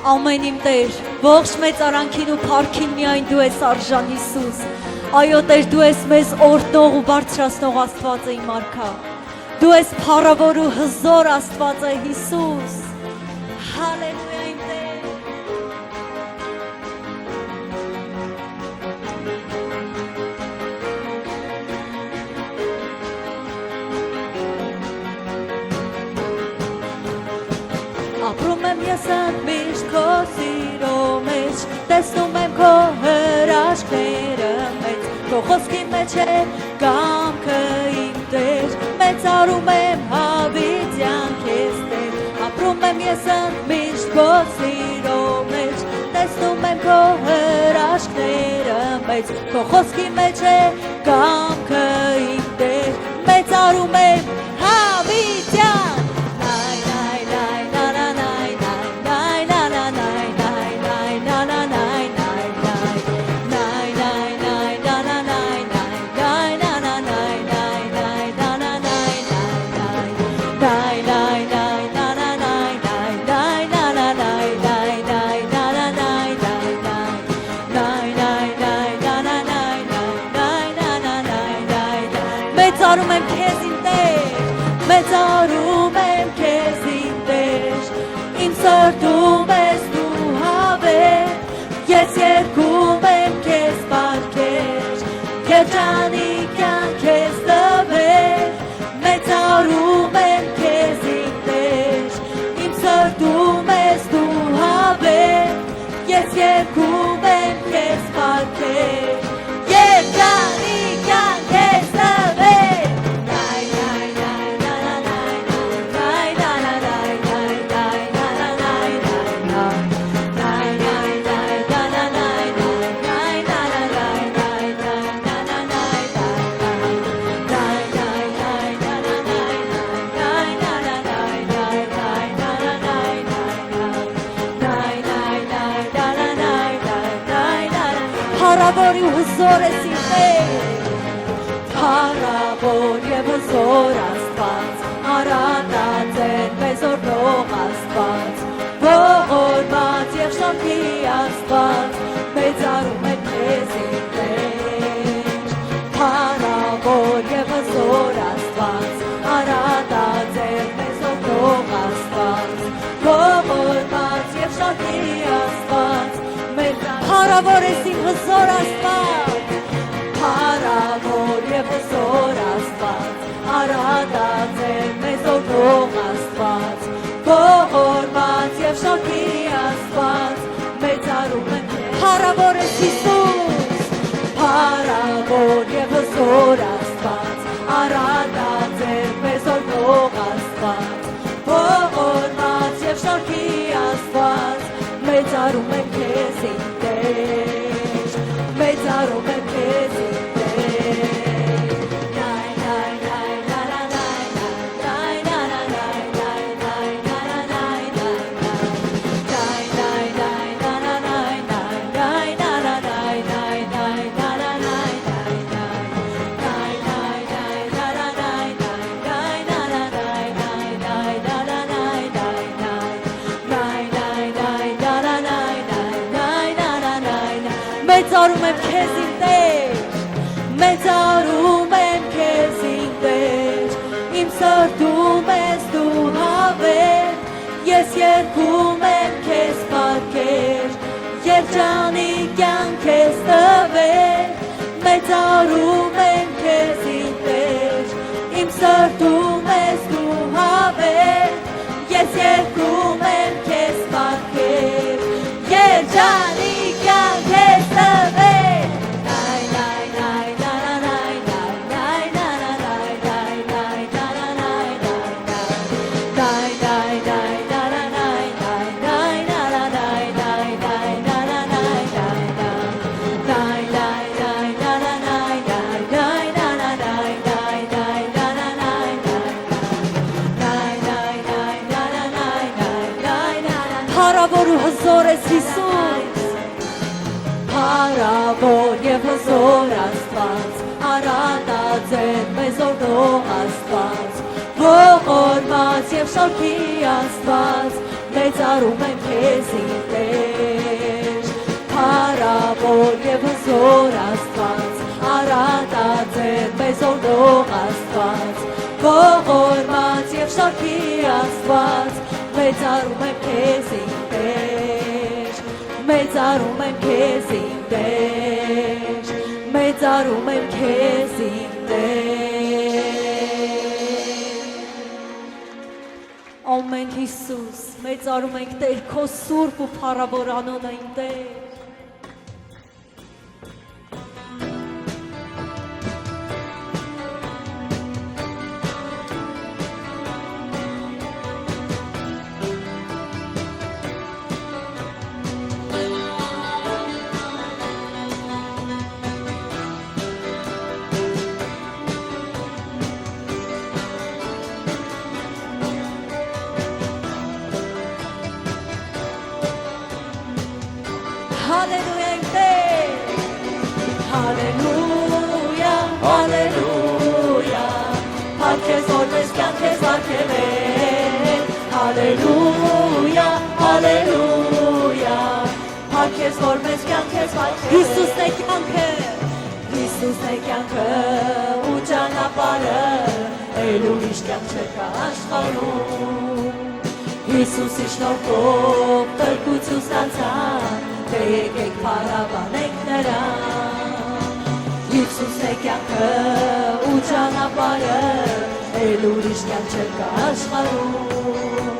ամեն իմ Տեր, ողջ մեծ արանքին ու փառքին միայն դու ես արժան Հիսուս։ Այո Տեր, դու ես մեզ օրհնող ու բարձրացնող Աստվածը իմ արքա։ Դու ես փառավոր ու հզոր Աստվածը Հիսուս։ Հալելույա իմ Տեր։ Ապրում եմ ես ընդմիշտ քո սիրո մեջ, տեսնում եմ քո հրաշքները մեծ, քո խոսքի մեջ է կամքը իմ Տեր, մեծարում եմ հավիտյան քեզ Տեր։ Ապրում եմ ես ընդմիշտ քո սիրո մեջ, տեսնում եմ քո հրաշքները մեծ, քո խոսքի մեջ է կամքը իմ Տեր, մեծարում եմ հավիտյան մեծարում եմ քեզ իմ Տեր, մեծարում եմ քեզ իմ Տեր, իմ սրտում ես դու հավեր, ես երգում եմ քեզ բարքեր, երջանիկյան քեզ տվեր, մեծարում եմ քեզ իմ Տեր, իմ սրտում ես դու հավեր, ես երգում եմ քեզ բարքեր, երջանիկյան քեզ տվեր։ Փառավոր ու հզոր ես իմ Տեր, փառավոր և հզոր Աստված, արատած էր մեզ օրհնող Աստված, ողորմած և շնորհքի Աստված, մեծարում եմ քեզ իմ Տեր, փառավոր և հզոր Աստված, արատած էր մեզ օրհնող Աստված, ողորմած և շնորհքի Աստված, փառավոր ես իմ հզոր Աստված, փառավոր և հզոր Աստված, արատած էր մեզ օրհնող Աստված, ողորմած և շնորհքի Աստված, մեծարում եմ քեզ, փառավոր ես Հիսուս, փառավոր և հզոր Աստված, արատած էր մեզ օրհնող Աստված, ողորմած և շնորհքի Աստված, մեծարում եմ քեզ իմ Տեր, մեծարում եմ քեզ իմ Տեր։ Մեծարում եմ քեզ իմ Տեր, մեծարում եմ քեզ իմ Տեր, իմ սրտում ես դու հավեր, ես երգում եմ քեզ բարքեր, երջանիկյան քեզ տվեր, մեծարում եմ քեզ իմ Տեր, իմ սրտում ես դու հավեր, ես երգում եմ քեզ բարքեր, երջանիկյան քեզ տվեր։ Փառավոր ու հզոր ես Հիսուս, փառավոր և հզոր Աստված, արատած էր մեզ օրհնող Աստված, ողորմած և շնորհքի Աստված, մեծարում եմ քեզ իմ Տեր, փառավոր եւ հզոր Աստված, արատաձեր մեզ օրհնող Աստված, ողորմած եւ շարքի Աստված, մեծարում եմ քեզ իմ Տեր, մեծարում եմ քեզ իմ Տեր, մեծարում եմ քեզ իմ Տեր։ Ամեն Հիսուս, մեծարում ենք Տեր քո սուրբ ու փառավոր անունը իմ Տեր։ Hallelujah, Hallelujah, Hallelujah. Parkes ormes cantes varkeven. Hallelujah, Hallelujah. Parkes ormes cantes varkeven. Jesus ne canke, Jesus ne canke. Ujana para, elulish canche kashkaru. Jesus is no go, percutus danza. Եկեք փառաբանենք նրան, Հիսուսն է կյանքը ու ճանապարհը, էլ ուրիշ կյանք չկա աշխարհում։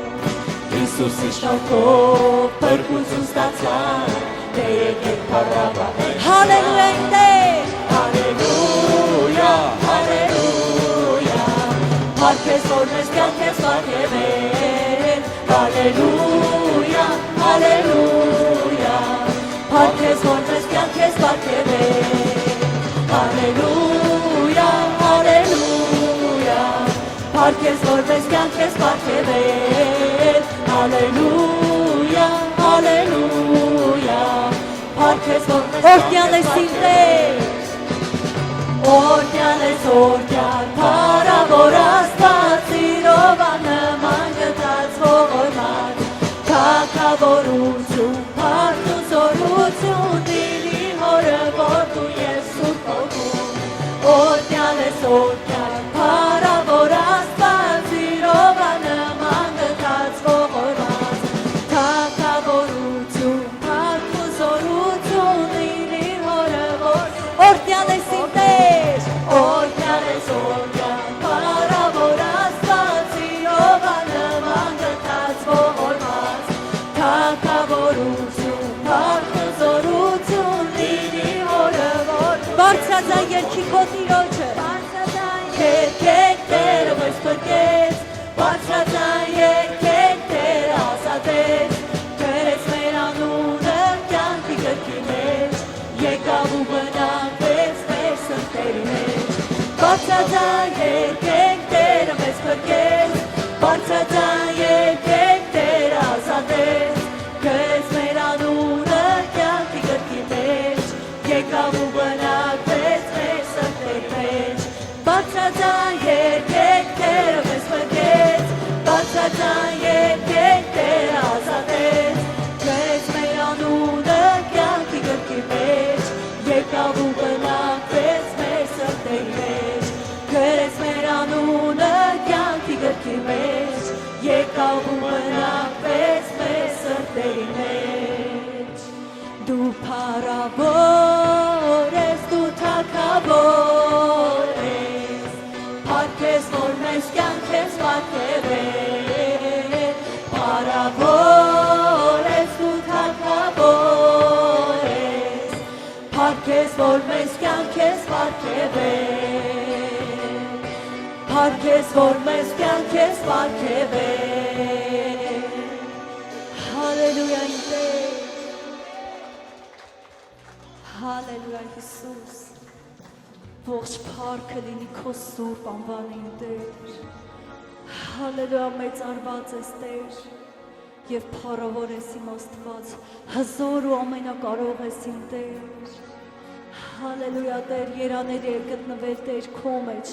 Հիսուսի շնորհով փրկություն ստացան, դե եկեք փառաբանենք։ Հալելույա Տեր, հալելույա, հալելույա, փառքես օրնես կյանքես վարկևեն, հալելույա, հալելույա, Parkes ormes cantes parkeven. Hallelujah, Hallelujah. Parkes ormes cantes parkeven. Hallelujah, Hallelujah. Parkes ormes cantes parkeven. Ordian, paravor Astvat, Sirova naman gătați ողորմած, Թագավորություն, փառքն զորություն, դիլի հորը, որ դու ես սուրբ հոգում, օրհնյալ ես օրհնյալ, փառավոր Աստված, սիրով աննման գթած ողորմած, Թագավորություն, փառքն զորություն, դիլի հորը, որ օրհնյալ ես իմ Տեր, օրհնյալ ես օրհնյալ, փառավոր Աստված, սիրով աննման գթած ողորմած, Թագավորություն, փառքն զորություն, դիլի հորը, որ բարձրացան երգի քո Տիրոջը, երգեք Տերը մեզ փրկեց, բարձրացան երգեք Տերը ազատեց, գրեց մեր անունը կյանքի գրքի մեջ, եկավ ու բնակվեց մեր սրտերի մեջ, բարձրացան երգեք Տերը մեզ փրկեց, բարձրացան երգեք Տերը ազատեց, գրեց մեր անունը կյանքի գրքի մեջ, եկավ ու բնակվեց մեր սրտերի մեջ, բարձրացան երգեք Տերը մեզ փրկեց, բարձրացան երգեք Տերը ազատեց, գրեց մեր անունը կյանքի գրքի մեջ, եկավ ու բնակվեց մեր սրտերի մեջ, գրեց մեր անունը կյանքի գրքի մեջ, եկավ ու բնակվեց մեր սրտերի մեջ, դու փառավոր ես, դու թագավոր ես, փառքես, որ մեզ կյանք ես վարկևեն, փառավոր ես, դու թագավոր ես, փառքես, որ մեզ կյանք ես վարկևեն, փառքես, որ մեզ կյանք ես վարկևեն, հալելույա իմ Տեր, հալելույա Հիսուս, ողջ փառքը լինի քո սուրբ անվանին Տեր, հալելույա մեծարված ես Տեր, և փառավոր ես իմ Աստված, հզոր ու ամենակարող ես իմ Տեր, հալելույա Տեր, երանելի է գտնվել Տեր քո մեջ,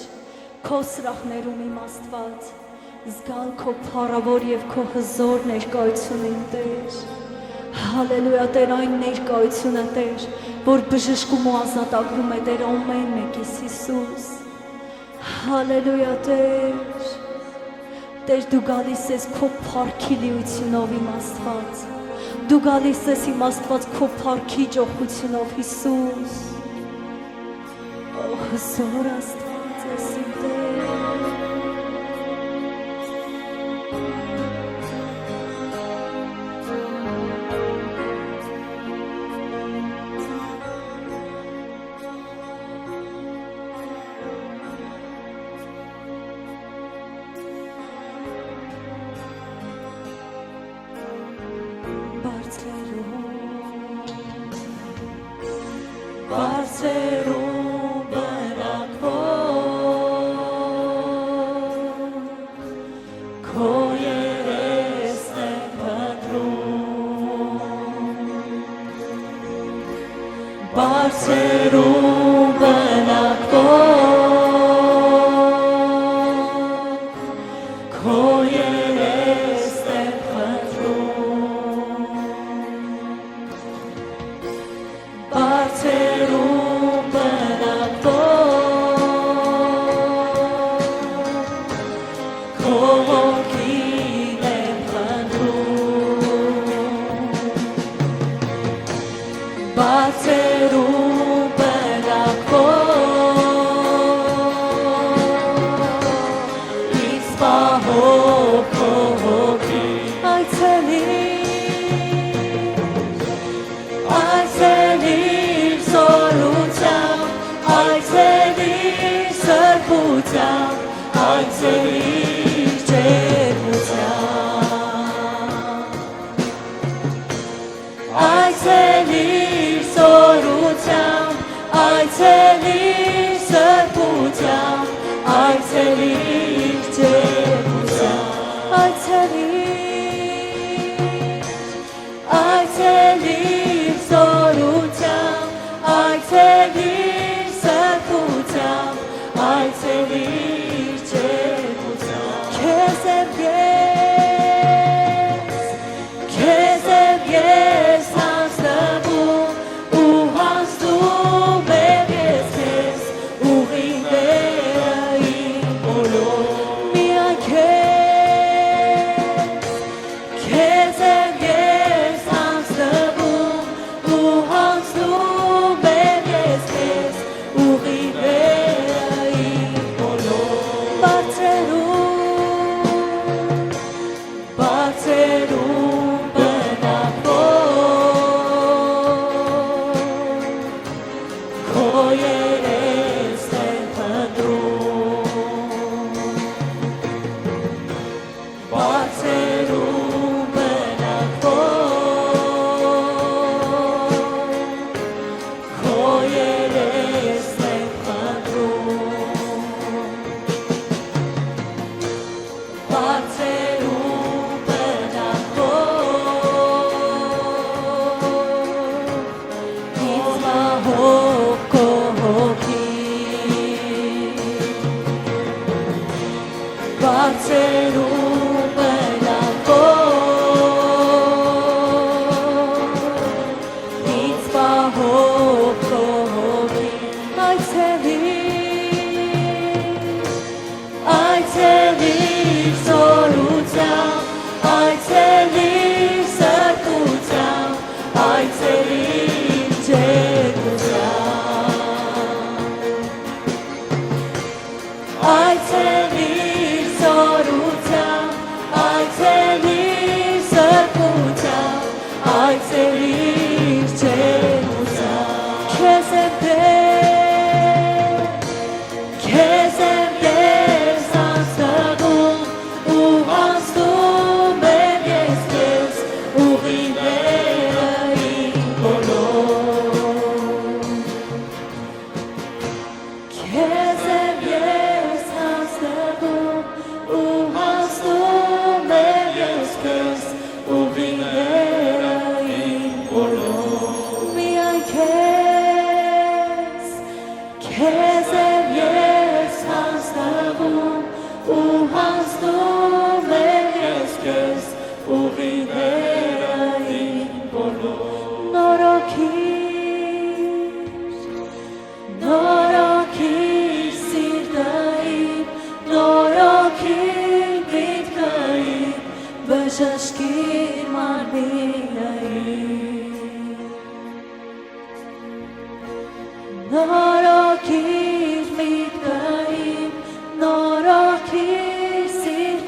քո սրահներում իմ Աստված, զգալ քո փառավոր և քո հզոր ներկայություն իմ Տեր, Հալելույա Տեր, այն ներկայությունը Տեր, որ բժշկում ու ազատագրում է Տեր ամեն մեկիս Հիսուս։ Հալելույա Տեր, Տեր դու գալիս ես քո փառքի լիությունով իմ Աստված, դու գալիս ես իմ Աստված քո փառքի ճոխությունով Հիսուս։ Հզոր Աստված ես իմ Տեր։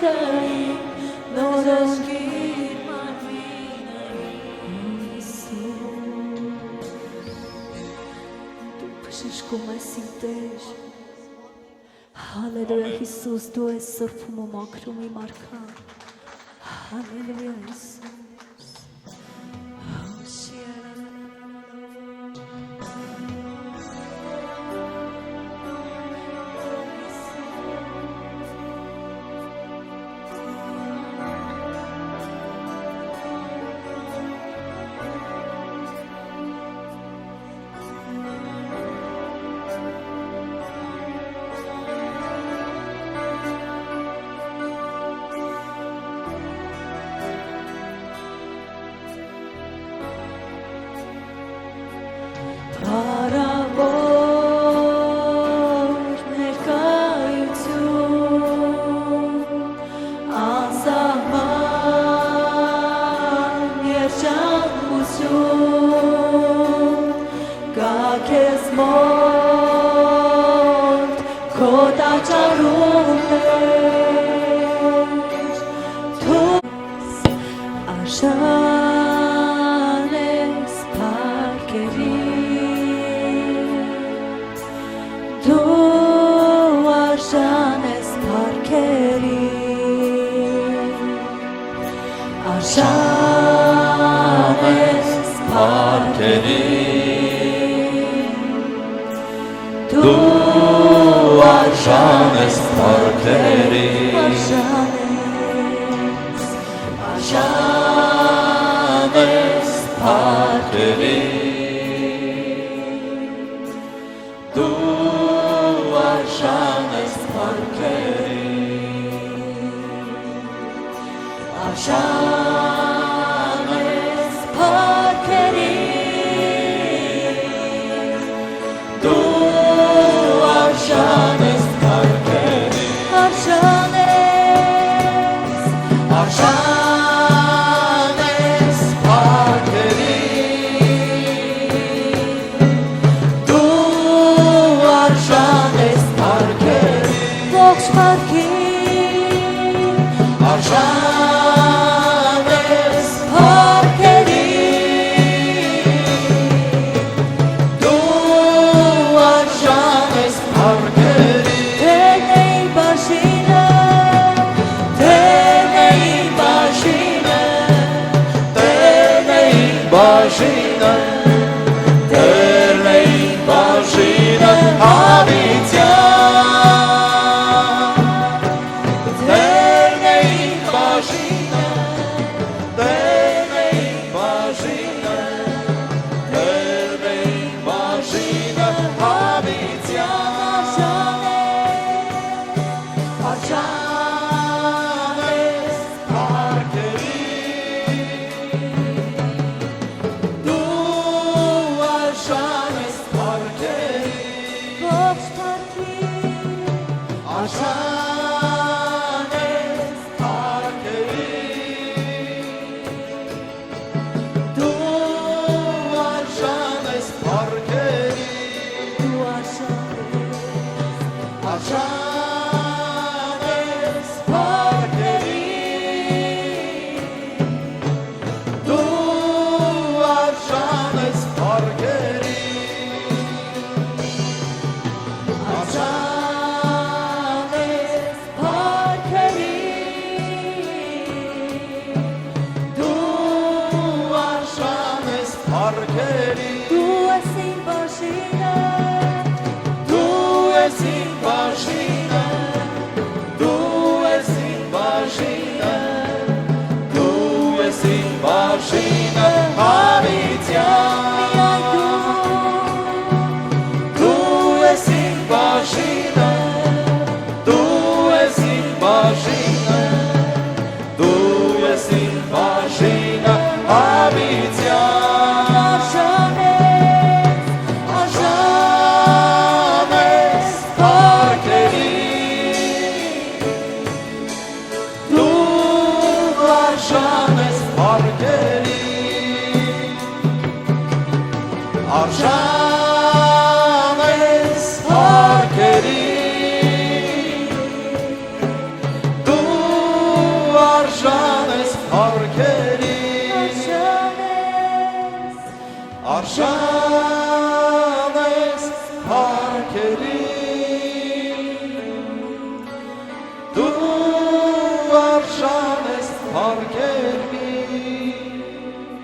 Սիրային նորոշկիր մարմինային Իսուս Դու բժշկում ես իմ Տեր Հալելույա Հիսուս դու ես սրբում ու մաքրում իմ արքան Հալելույա Հիսուս Դու արժան ես փառքերի դու արժան ես փառքերի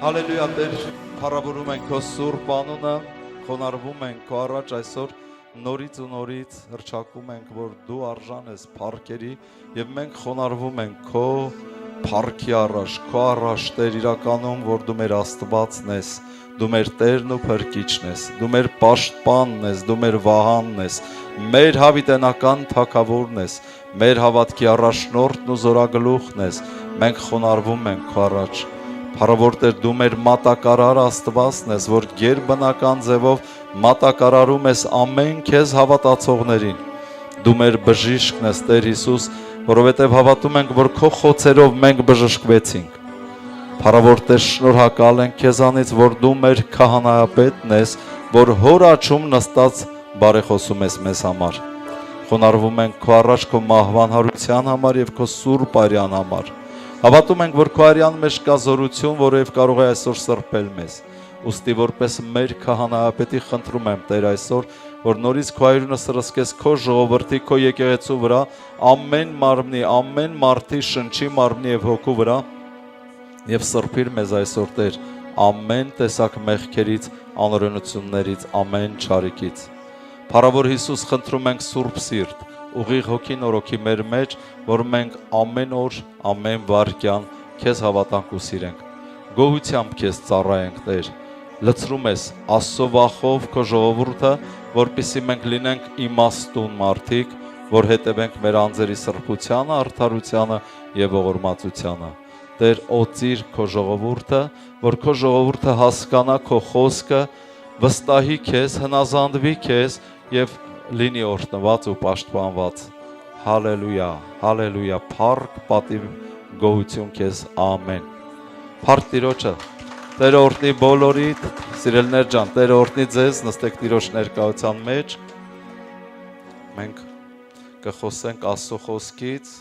Հալելույա Տեր փառաբուրում ենք քո սուրբ անունը խոնարհվում ենք քո առաջ այսօր նորից ու նորից հռչակում ենք որ դու արժան ես փառքերի եւ մենք խոնարհվում ենք քո փառքի առաջ քո առաջ Տեր իրականում որ դու մեր Աստվածն ես դու մեր Տերն ու Փրկիչն ես դու մեր պաշտպանն ես դու մեր վահանն ես մեր հավիտենական թագավորն ես մեր հավատքի առաջնորդն ու զորագլուխն ես մենք խոնարհվում ենք քո առաջ Փառավոր Տեր դու մեր մատակարար Աստվածն ես որ գերբնական ձևով մատակարարում ես ամեն քեզ հավատացողներին դու մեր բժիշկն ես Տեր Հիսուս որովհետև հավատում ենք որ քո խոցերով մենք բժշկվեցինք Փառավոր Տեր շնորհակալ ենք քեզանից որ դու մեր քահանայապետն ես որ հոր աջում նստած բարեխոսում ես մեզ համար խոնարհվում ենք քո առաջ քո մահվան հարության համար եւ քո սուրբ արյան համար Հավատում ենք, որ քո արյան մեջ կա զորություն, որով կարող է այսօր սրբել մեզ։ Ուստի որպես մեր քահանայապետի խնդրում եմ Տեր այսօր, որ նորից քո այրունը սրսկես քո ժողովրդի, քո եկեղեցու վրա, ամեն մարմնի, ամեն մարդի շնչի մարմնի եւ հոգու վրա եւ սրբիր մեզ այսօր Տեր ամեն տեսակ մեղքերից, անօրենություններից, ամեն չարիքից։ Փառավոր Հիսուս, խնդրում ենք սուրբ սիրտ ուղիղ հոգի նորոգի մեր մեջ, որ մենք ամեն օր, ամեն վայրկյան քեզ հավատանք ու սիրենք։ Գոհությամբ քեզ ծառայենք, Տեր։ Լցրում ես Աստծո վախով քո ժողովուրդը, որպեսզի մենք լինենք իմաստուն մարդիկ, որ հետևենք մեր անձերի սրբությանը, արդարությանը եւ ողորմածությանը։ Տեր, օծիր քո ժողովուրդը, որ քո ժողովուրդը հասկանա քո խոսքը, վստահի քեզ, հնազանդվի քեզ եւ լինի օրհնված ու պաշտպանված հալելույա հալելույա փառք պատիվ գոհություն քեզ ամեն փառք Տիրոջը Տերը օրհնի բոլորիդ սիրելիներ ջան Տերը օրհնի ձեզ նստեք Տիրոջ ներկայության մեջ մենք կխոսենք Աստծո խոսքից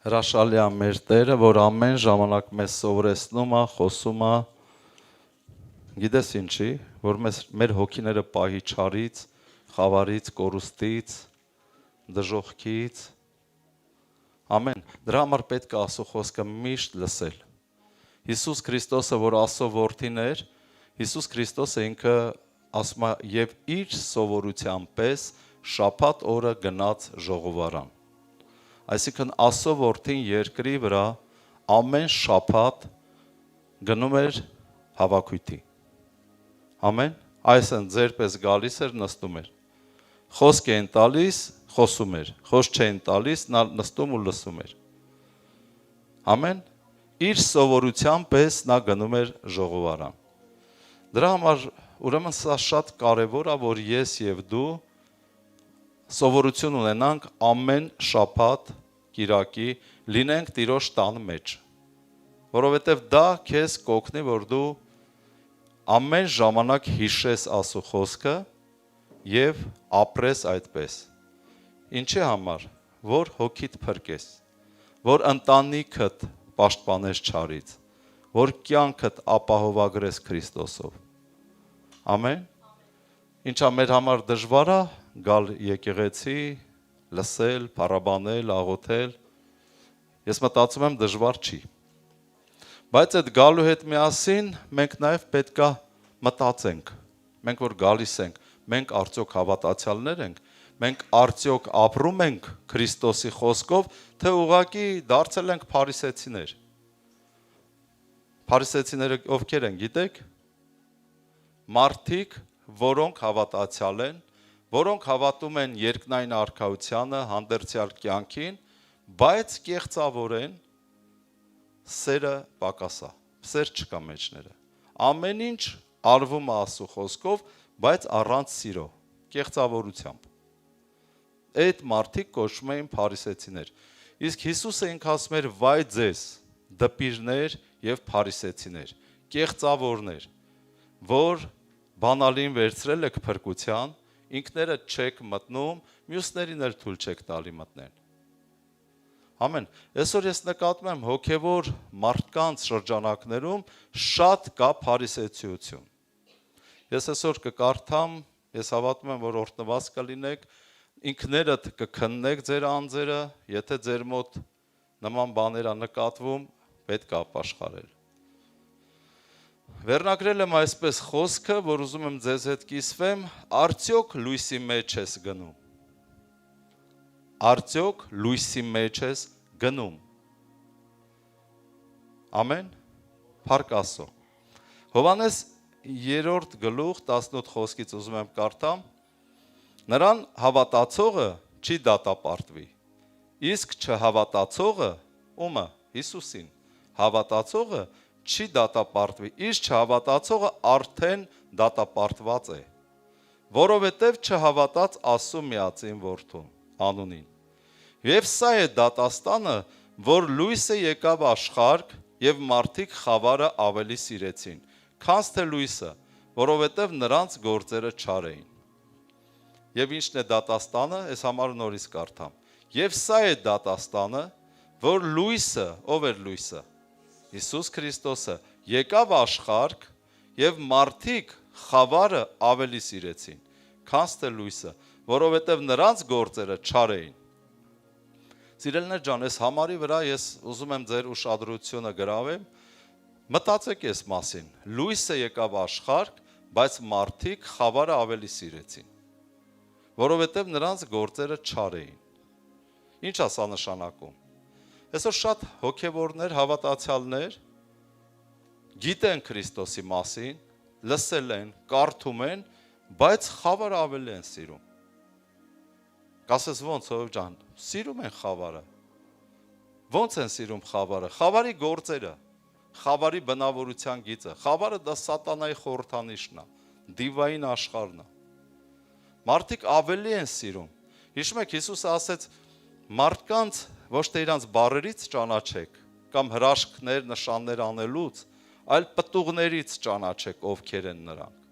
հրաշալի է մեր Տերը որ ամեն ժամանակ մեզ սովորեցնում է խոսում է Գիտես ինչի, որ մեր հոգիները պահի չարից, խավարից, կորուստից, դժոխքից, ամեն, դրա համար պետք է Աստծո խոսքը միշտ լսել։ Հիսուս Քրիստոսը, որ Աստծո որդին էր, Հիսուս Քրիստոսը ինքը ասում է եւ իր սովորության պես շաբաթ օրը գնաց ժողովարան։ Այսինքն Աստծո որդին երկրի վրա ամեն շաբաթ գնում էր հավաքույթի։ Ամեն, այսն ձեր պես գալիս էր, նստում էր։ Խոսք էին տալիս, խոսում էր, խոսք չէին տալիս, նա նստում ու լսում էր։ Ամեն, իր սովորության պես նա գնում էր ժողովարան։ Դրա համար ուրեմն սա շատ կարևոր է, որ ես եւ դու սովորություն ունենանք ամեն շաբաթ կիրակի լինենք Տիրոջ տան մեջ։ Որովհետեւ դա քեզ կօգնի, որ դու ամեն ժամանակ հիշես Աստծո խոսքը եւ ապրես այդպես։ Ինչի համար, որ հոգիդ փրկես, որ ընտանիքդ պաշտպանես չարից, որ կյանքդ ապահովագրես Քրիստոսով։ Ամեն։ Ինչա մեր համար դժվար է գալ եկեղեցի, լսել, փառաբանել, աղոթել։ Ես մտածում եմ դժվար չի։ Բայց այդ գալու հետ միասին մենք նաև պետք է մտածենք, մենք որ գալիս ենք, մենք արդյոք հավատացյալներ ենք, մենք արդյոք ապրում ենք Քրիստոսի խոսքով, թե ուղղակի դարձել ենք փարիսեցիներ։ Փարիսեցիները ովքեր են, գիտեք։ Մարդիկ, որոնք հավատացյալ են, որոնք հավատում են երկնային արքայությանը, հանդերձյալ կյանքին, բայց կեղծավոր են սերը պակասա, սեր չկա մեջները։ Ամեն ինչ արվում է Աստծո խոսքով, բայց առանց սիրո, կեղծավորությամբ։ Այդ մարդիկ կոչվում էին փարիսեցիներ։ Իսկ Հիսուսը ինքը ասում էր՝ վայ ձեզ, դպիրներ եւ փարիսեցիներ, կեղծավորներ, որ բանալին վերցրել եք փրկության, ինքներդ չեք մտնում, մյուսներին էլ թույլ չեք տալի մտնեն։ Ամեն։ Այսօր ես նկատում եմ հոգևոր մարդկանց շրջանակներում շատ կա փարիսեցիություն։ Ես այսօր կկարդամ, ես հավատում եմ, որ օրհնված կլինեք, ինքներդ կքննեք ձեր անձերը, եթե ձեր մոտ նման բաներ ա նկատվում, պետք է ապաշխարել։ Վերնագրել եմ այսպես խոսքը, որ ուզում եմ ձեզ հետ կիսվեմ, արդյոք լույսի մեջ ես գնում։ Արդյոք լույսի մեջ ես գնում։ Ամեն։ Փառք Աստծո։ Հովհաննես 3-րդ գլուխ 18 խոսքից ուզում եմ կարդամ. Նրան հավատացողը չի դատապարտվի, իսկ չհավատացողը ումը Հիսուսին, հավատացողը չի դատապարտվի, իսկ չհավատացողը արդեն դատապարտված է, որովհետև չհավատաց Աստծո միածին որդուն անունին։ Եվ սա է դատաստանը, որ լույսը եկավ աշխարհ եւ մարդիկ խավարը ավելի սիրեցին, քան թե լույսը, որովհետև նրանց գործերը չար էին։ Եվ ինչն է դատաստանը, այս համար նորից կարդամ։ Եվ սա է դատաստանը, որ լույսը, ով էր լույսը, Հիսուս Քրիստոսը, եկավ աշխարհ եւ մարդիկ խավարը ավելի սիրեցին, քան թե լույսը, որովհետև նրանց գործերը չար էին։ Սիրելիներ ջան, այս համարի վրա ես ուզում եմ ձեր ուշադրությունը գրավեմ, մտածեք այս մասին, լույսը եկավ աշխարհ, բայց մարդիկ խավարը ավելի սիրեցին, որովհետև նրանց գործերը չար էին։ Ինչ է սա նշանակում։ Այսօր շատ հոգևորներ, հավատացյալներ գիտեն Քրիստոսի մասին, լսել են, կարդում են, բայց խավարը ավելի են սիրում։ Կասես ոնց ով ջան, սիրում են խավարը։ Ոնց են սիրում խավարը։ Խավարի գործերը, խավարի բնավորության գիծը, խավարը դա սատանայի խորհրդանիշն է, դիվային աշխարհն է։ Մարդիկ ավելի են սիրում։ Հիշում եք Հիսուսը ասեց. մարդկանց ոչ թե իրանց բառերից ճանաչեք, կամ հրաշքներ, նշաններ անելուց, այլ պտուղներից ճանաչեք, ովքեր են նրանք։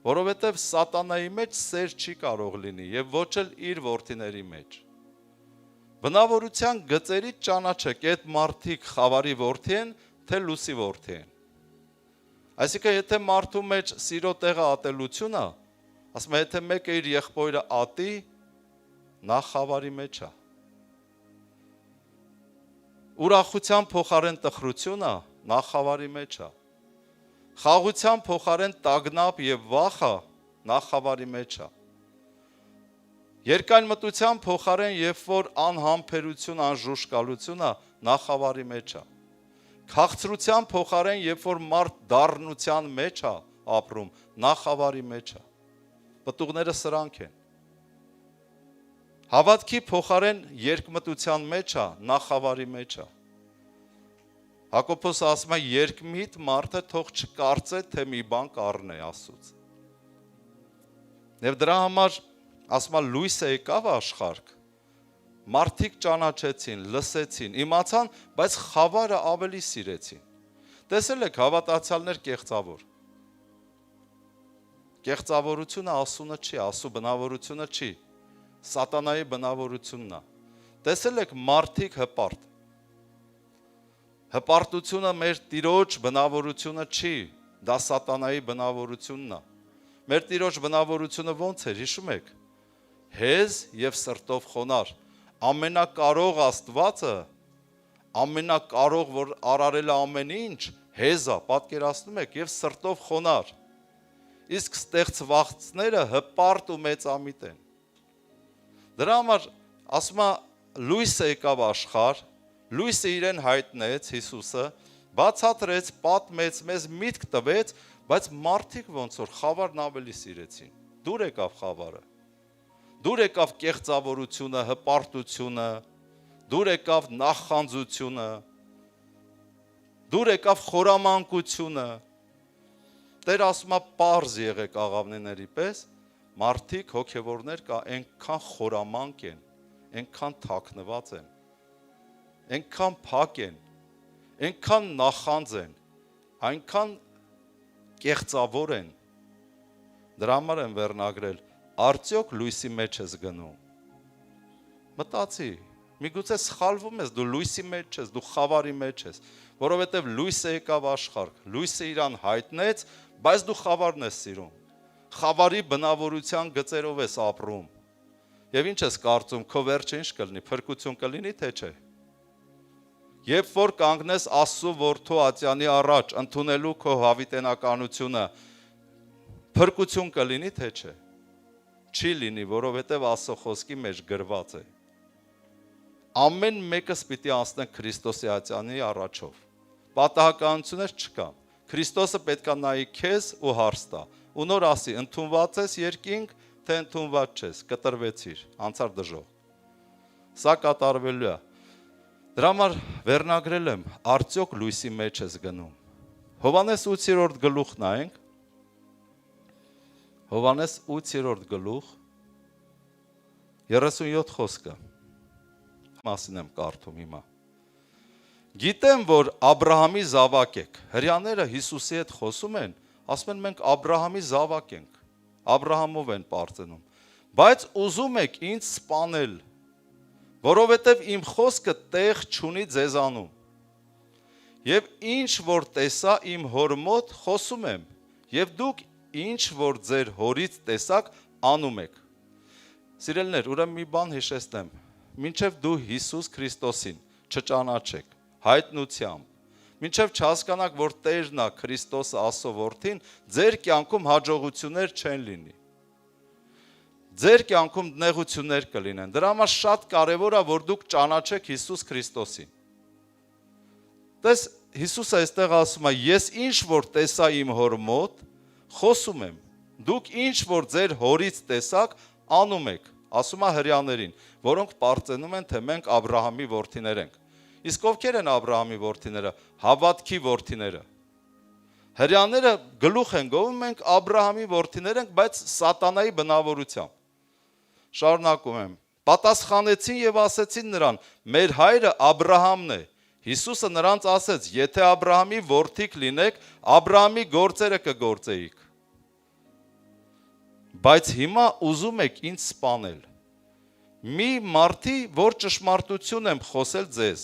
Որովհետև սատանայի մեջ սեր չի կարող լինի եւ ոչ էլ իր որդիների մեջ։ Բնավորության գծերից ճանաչեք, այդ մարդիկ խավարի որդի են, թե լույսի որդի են։ Այսինքն, եթե մարդու մեջ սիրո տեղը ատելություն է, ասում եմ, եթե մեկը իր եղբորը ատի, նա խավարի մեջ է։ Ուրախության փոխարեն տխրությունը, նա խավարի մեջ է։ Խաղության փոխարեն տագնապ եւ վախը նա խավարի մեջ է։ Երկայնմտության փոխարեն երբ որ անհամբերություն, անժուշկալությունը նա խավարի մեջ է։ Քաղցրության փոխարեն երբ որ մարդ դառնության մեջ է ապրում, նա խավարի մեջ է։ Պտուղները սրանք են։ Հավատքի փոխարեն երկմտության մեջ է, նա խավարի մեջ է։ Հակոբոսը ասում է, երկմիտ մարդը թող չկարծե, թե մի բան կառնե Աստծուց։ Եվ դրա համար ասում է, լույսը եկավ աշխարհ, մարդիկ ճանաչեցին, լսեցին, իմացան, բայց խավարը ավելի սիրեցին։ Տեսել եք հավատացյալներ կեղծավոր։ Կեղծավորությունը Աստծունը չի, Աստծո բնավորությունը չի, սատանայի բնավորությունն է։ Տեսել եք մարդիկ հպարտ։ Հպարտությունը մեր Տիրոջ բնավորությունը չի, դա սատանայի բնավորությունն է։ Մեր Տիրոջ բնավորությունը ոնց էր, հիշում եք։ Հեզ եւ սրտով խոնար։ Ամենակարող Աստվածը, ամենակարող, որ արարել է ամեն ինչ, հեզ է, պատկերացնում եք, եւ սրտով խոնար։ Իսկ ստեղծվածները հպարտ ու մեծամիտ են։ Դրա համար ասում է, լույսը եկավ աշխարհ, լույսը իրեն հայտնեց Հիսուսը, բացատրեց, պատմեց, մեզ միտք տվեց, բայց մարդիկ ոնց որ խավարն ավելի սիրեցին։ Դուր եկավ խավարը։ Դուր եկավ կեղծավորությունը, հպարտությունը, դուր եկավ նախանձությունը, դուր եկավ խորամանկությունը։ Տեր ասում է, պարզ եղեք աղավնիների պես, մարդիկ հոգևորներ կա այնքան խորամանկ են, այնքան թաքնված են, այնքան փակ են, այնքան նախանձ են, այնքան կեղծավոր են։ Դրա համար են վերնագրել, արդյոք լույսի մեջ ես գնում։ Մտածի, Միգուցե սխալվում ես, դու լույսի մեջ ես, դու խավարի մեջ ես, որովհետև լույսը եկավ աշխարհ, լույսը իրան հայտնեց, բայց դու խավարն ես սիրում։ Խավարի բնավորության գծերով ես ապրում։ Եվ ինչ ես կարծում, քո վերջը ինչ կլինի, փրկություն կլինի, թե չէ։ Երբ որ կանգնես Աստծո որդու ատյանի առաջ, ընդունելու քո հավիտենականությունը, փրկություն կլինի, թե չէ։ Չի լինի, որովհետև Աստծո խոսքի մեջ գրված է։ Ամեն մեկս պիտի անցնենք Քրիստոսի ատյանի առաջով։ Պատահականություններ չկան։ Քրիստոսը պետքա նայի քեզ ու հարց տա։ Ու նոր ասի, ընդունված ես երկինք, թե ընդունված չես, կտրվեցիր, անցար դժող։ Սա կատարվելու է։ Դրա համար վերնագրել եմ, արդյոք լույսի մեջ ես գնում։ Հովհաննես 8-րդ գլուխ նայենք։ Հովհաննես 8-րդ գլուխ 37 խոսքը։ Մասին եմ կարդում հիմա։ Գիտեմ, որ Աբրահամի զավակ եք։ Հրյաները Հիսուսի հետ խոսում են, ասում են մենք Աբրահամի զավակ ենք։ Աբրահամով են պարծենում։ Բայց ուզում եք ինձ սպանել, որովհետև իմ խոսքը տեղ չունի ձեզանում։ Եվ ինչ որ տեսա իմ հոր մոտ խոսում եմ, եւ դուք ինչ որ ձեր հորից տեսաք անում եք։ Սիրելիներ, ուրեմն մի բան հիշեցնեմ, մինչև դու Հիսուս Քրիստոսին չճանաչեք հայտնությամբ, մինչև չհասկանաք, որ Տերն է Քրիստոսը Աստծո որդին, ձեր կյանքում հաջողություններ չեն լինի։ Ձեր կյանքում նեղություններ կլինեն։ Դրա համար շատ կարևոր է, որ դուք ճանաչեք Հիսուս Քրիստոսին։ Տես Հիսուսը այստեղ ասում է, ես ինչ որ տեսա իմ հոր մոտ, խոսում եմ, դուք ինչ որ ձեր հորից տեսաք, անում եք, ասում է հրյաներին, որոնք պարծենում են, թե մենք Աբրահամի որդիներ ենք։ Իսկ ովքեր են Աբրահամի որդիները, հավատքի որդիները։ Հրյաները գլուխ են գովում, մենք Աբրահամի որդիներ ենք, բայց սատանայի բնավորությամբ։ Շարունակում եմ, պատասխանեցին եւ ասեցին նրան, մեր հայրը Աբրահամն է։ Հիսուսը նրանց ասեց, եթե Աբրահամի որդիք լինեք, Աբրահամի գործերը կգործեիք։ Բայց հիմա ուզում եք ինձ սպանել։ Մի մարդի, որ ճշմարտություն եմ խոսել ձեզ,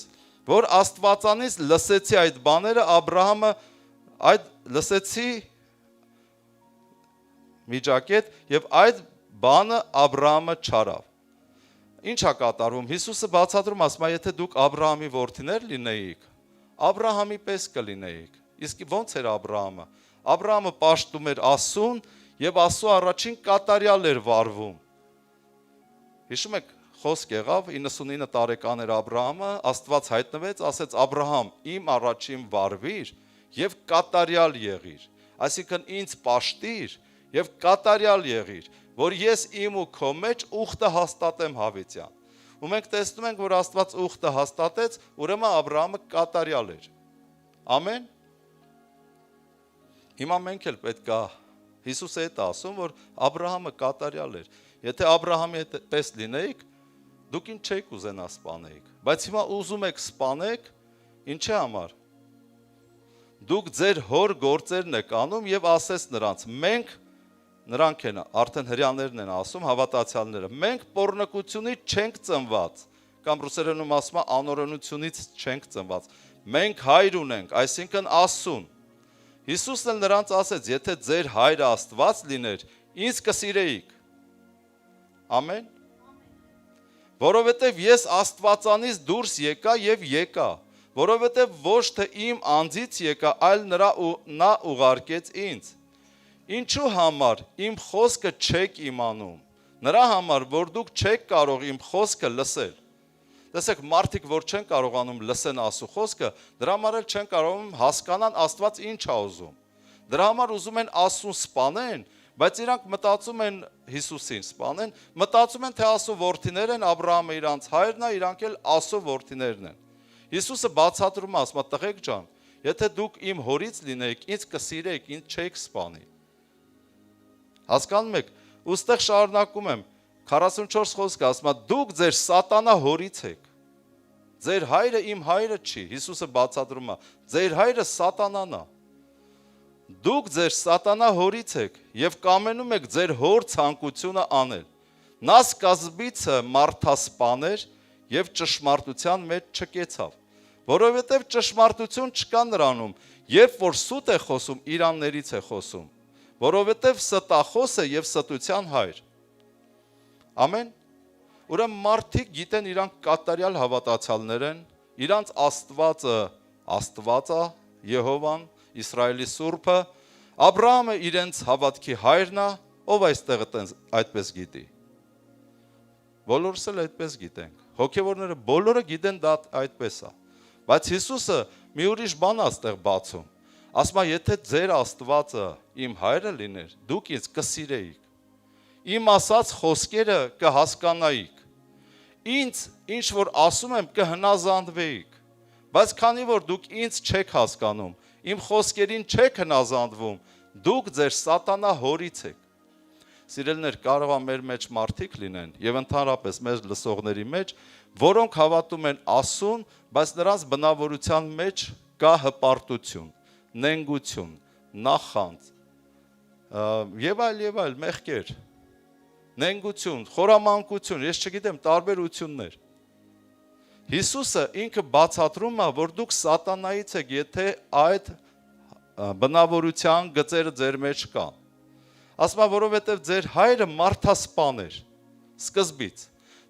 որ Աստվածանից լսեցի այդ բաները, Աբրահամը այդ լսեցի միջակետ եւ այդ բանը Աբրահամը չարավ։ Ինչ է կատարվում։ Հիսուսը բացատրում ասում է, եթե դուք Աբրահամի որդիներ լինեիք, Աբրահամի պես կլինեիք։ Իսկ ո՞նց էր Աբրահամը։ Աբրահամը պաշտում էր Աստծուն եւ Աստծո առաջին կատարյալ էր վարվում։ Հիշում եք, խոսք եղավ 99 տարեկան էր Աբրահամը, Աստված հայտնվեց, ասեց Աբրահամ, իմ առաջին վարվիր եւ կատարյալ եղիր։ Այսինքն ինձ պաշտիր եւ կատարյալ եղիր, որ ես իմ ու քո մեջ ուխտը հաստատեմ հավիտյան։ Ու մենք տեսնում ենք, որ Աստված ուխտը հաստատեց, ուրեմն Աբրահամը կատարյալ էր։ Ամեն։ Հիմա մենք էլ պետք է Հիսուսը հետ ասում, որ Աբրահամը կատարյալ էր։ Եթե Աբրահամի պես լինեիք, դուք ինչ չեք ուզենա սպանեիք, բայց հիմա ուզում եք սպանեք, ինչի համար։ Դուք ձեր հոր գործերն եք անում եւ ասես նրանց, մենք նրանք են, արդեն հրյաներն են ասում, հավատացյալները, մենք պոռնկությունից չենք ծնված, կամ ռուսերենում ասում է անօրենությունից չենք ծնված, մենք հայր ունենք, այսինքն Աստծուն։ Հիսուսն էլ նրանց ասեց, եթե ձեր հայրը Աստված լիներ, ինձ կսիրեիք։ Ամեն։ Որովհետև ես Աստվածանից դուրս եկա եւ եկա, որովհետև ոչ թե իմ անձից եկա, այլ նա ուղարկեց ինձ։ Ինչու համար իմ խոսքը չեք իմանում։ Նրա համար, որ դուք չեք կարող իմ խոսքը լսել։ Տեսեք, մարդիկ, որ չեն կարողանում լսեն Աստծո խոսքը, դրա համար էլ չեն կարողանում հասկանան Աստված ինչ է ուզում։ Դրա համար ուզում են Աստծուն սպանեն, բայց իրանք մտածում են Հիսուսին սպանեն, մտածում են, թե Աստծո որդիներ են, Աբրահամը իրանց հայրն է, իրանք էլ Աստծո որդիներն են։ Հիսուսը բացատրում է, ասում է, տղեկ ջան, եթե դուք իմ հորից լինեիք, ինձ կսիրեիք, ինձ չեք սպանի։ Հասկանում եք, ուստեղ շարունակում եմ, 44 խոսքը ասում է, դուք ձեր սատանա հորից եք։ Ձեր հայրը իմ հայրը չի, Հիսուսը բացատրում է, ձեր հայրը սատանան է։ Դուք ձեր սատանա հորից եք եւ կամենում եք ձեր հոր ցանկությունը անել։ Նա սկզբիցը մարդասպան էր եւ ճշմարտության մեջ չկեցավ, որովհետեւ ճշմարտություն չկա նրանում, երբ որ սուտ է խոսում, իրաններից է խոսում, որովհետեւ ստախոսը եւ ստության հայր։ Ամեն։ Ուրեմն մարդիկ գիտեն իրանք կատարյալ հավատացյալներ են, իրանց Աստվածը Եհովան, Իսրայելի Սուրբը, Աբրահամը իրենց հավատքի հայրն է, ով այստեղ այդպես գիտի։ Բոլորս էլ այդպես գիտենք։ Հոգևորները բոլորը գիտեն դա այդպես է։ Բայց Հիսուսը մի ուրիշ բան է այստեղ բացում։ Ասում է, եթե ձեր Աստվածը իմ հայրը լիներ, դուք ինձ կսիրեիք։ Իմ ասած խոսքերը կհասկանայիք։ Ինձ ինչ որ ասում եմ կհնազանդվեիք։ Բայց քանի որ դուք ինձ չեք հասկանում, իմ խոսքերին չեք հնազանդվում, դուք ձեր սատանա հորից եք։ Սիրելիներ, կարող է մեր մեջ մարդիկ լինեն եւ ընդհանրապես մեր լսողների մեջ, որոնք հավատում են ասուն, բայց նրանց բնավորության մեջ կա հպարտություն, նենգություն, նախանձ եւ այլ մեղքեր, նենգություն, խորամանկություն, ես չգիտեմ, տարբերություններ։ Հիսուսը ինքը բացատրում է, որ դուք սատանայից եք, եթե այդ բնավորության գծերը ձեր մեջ կան։ Ասում է, որովհետև ձեր հայրը մարդասպան էր, սկզբից։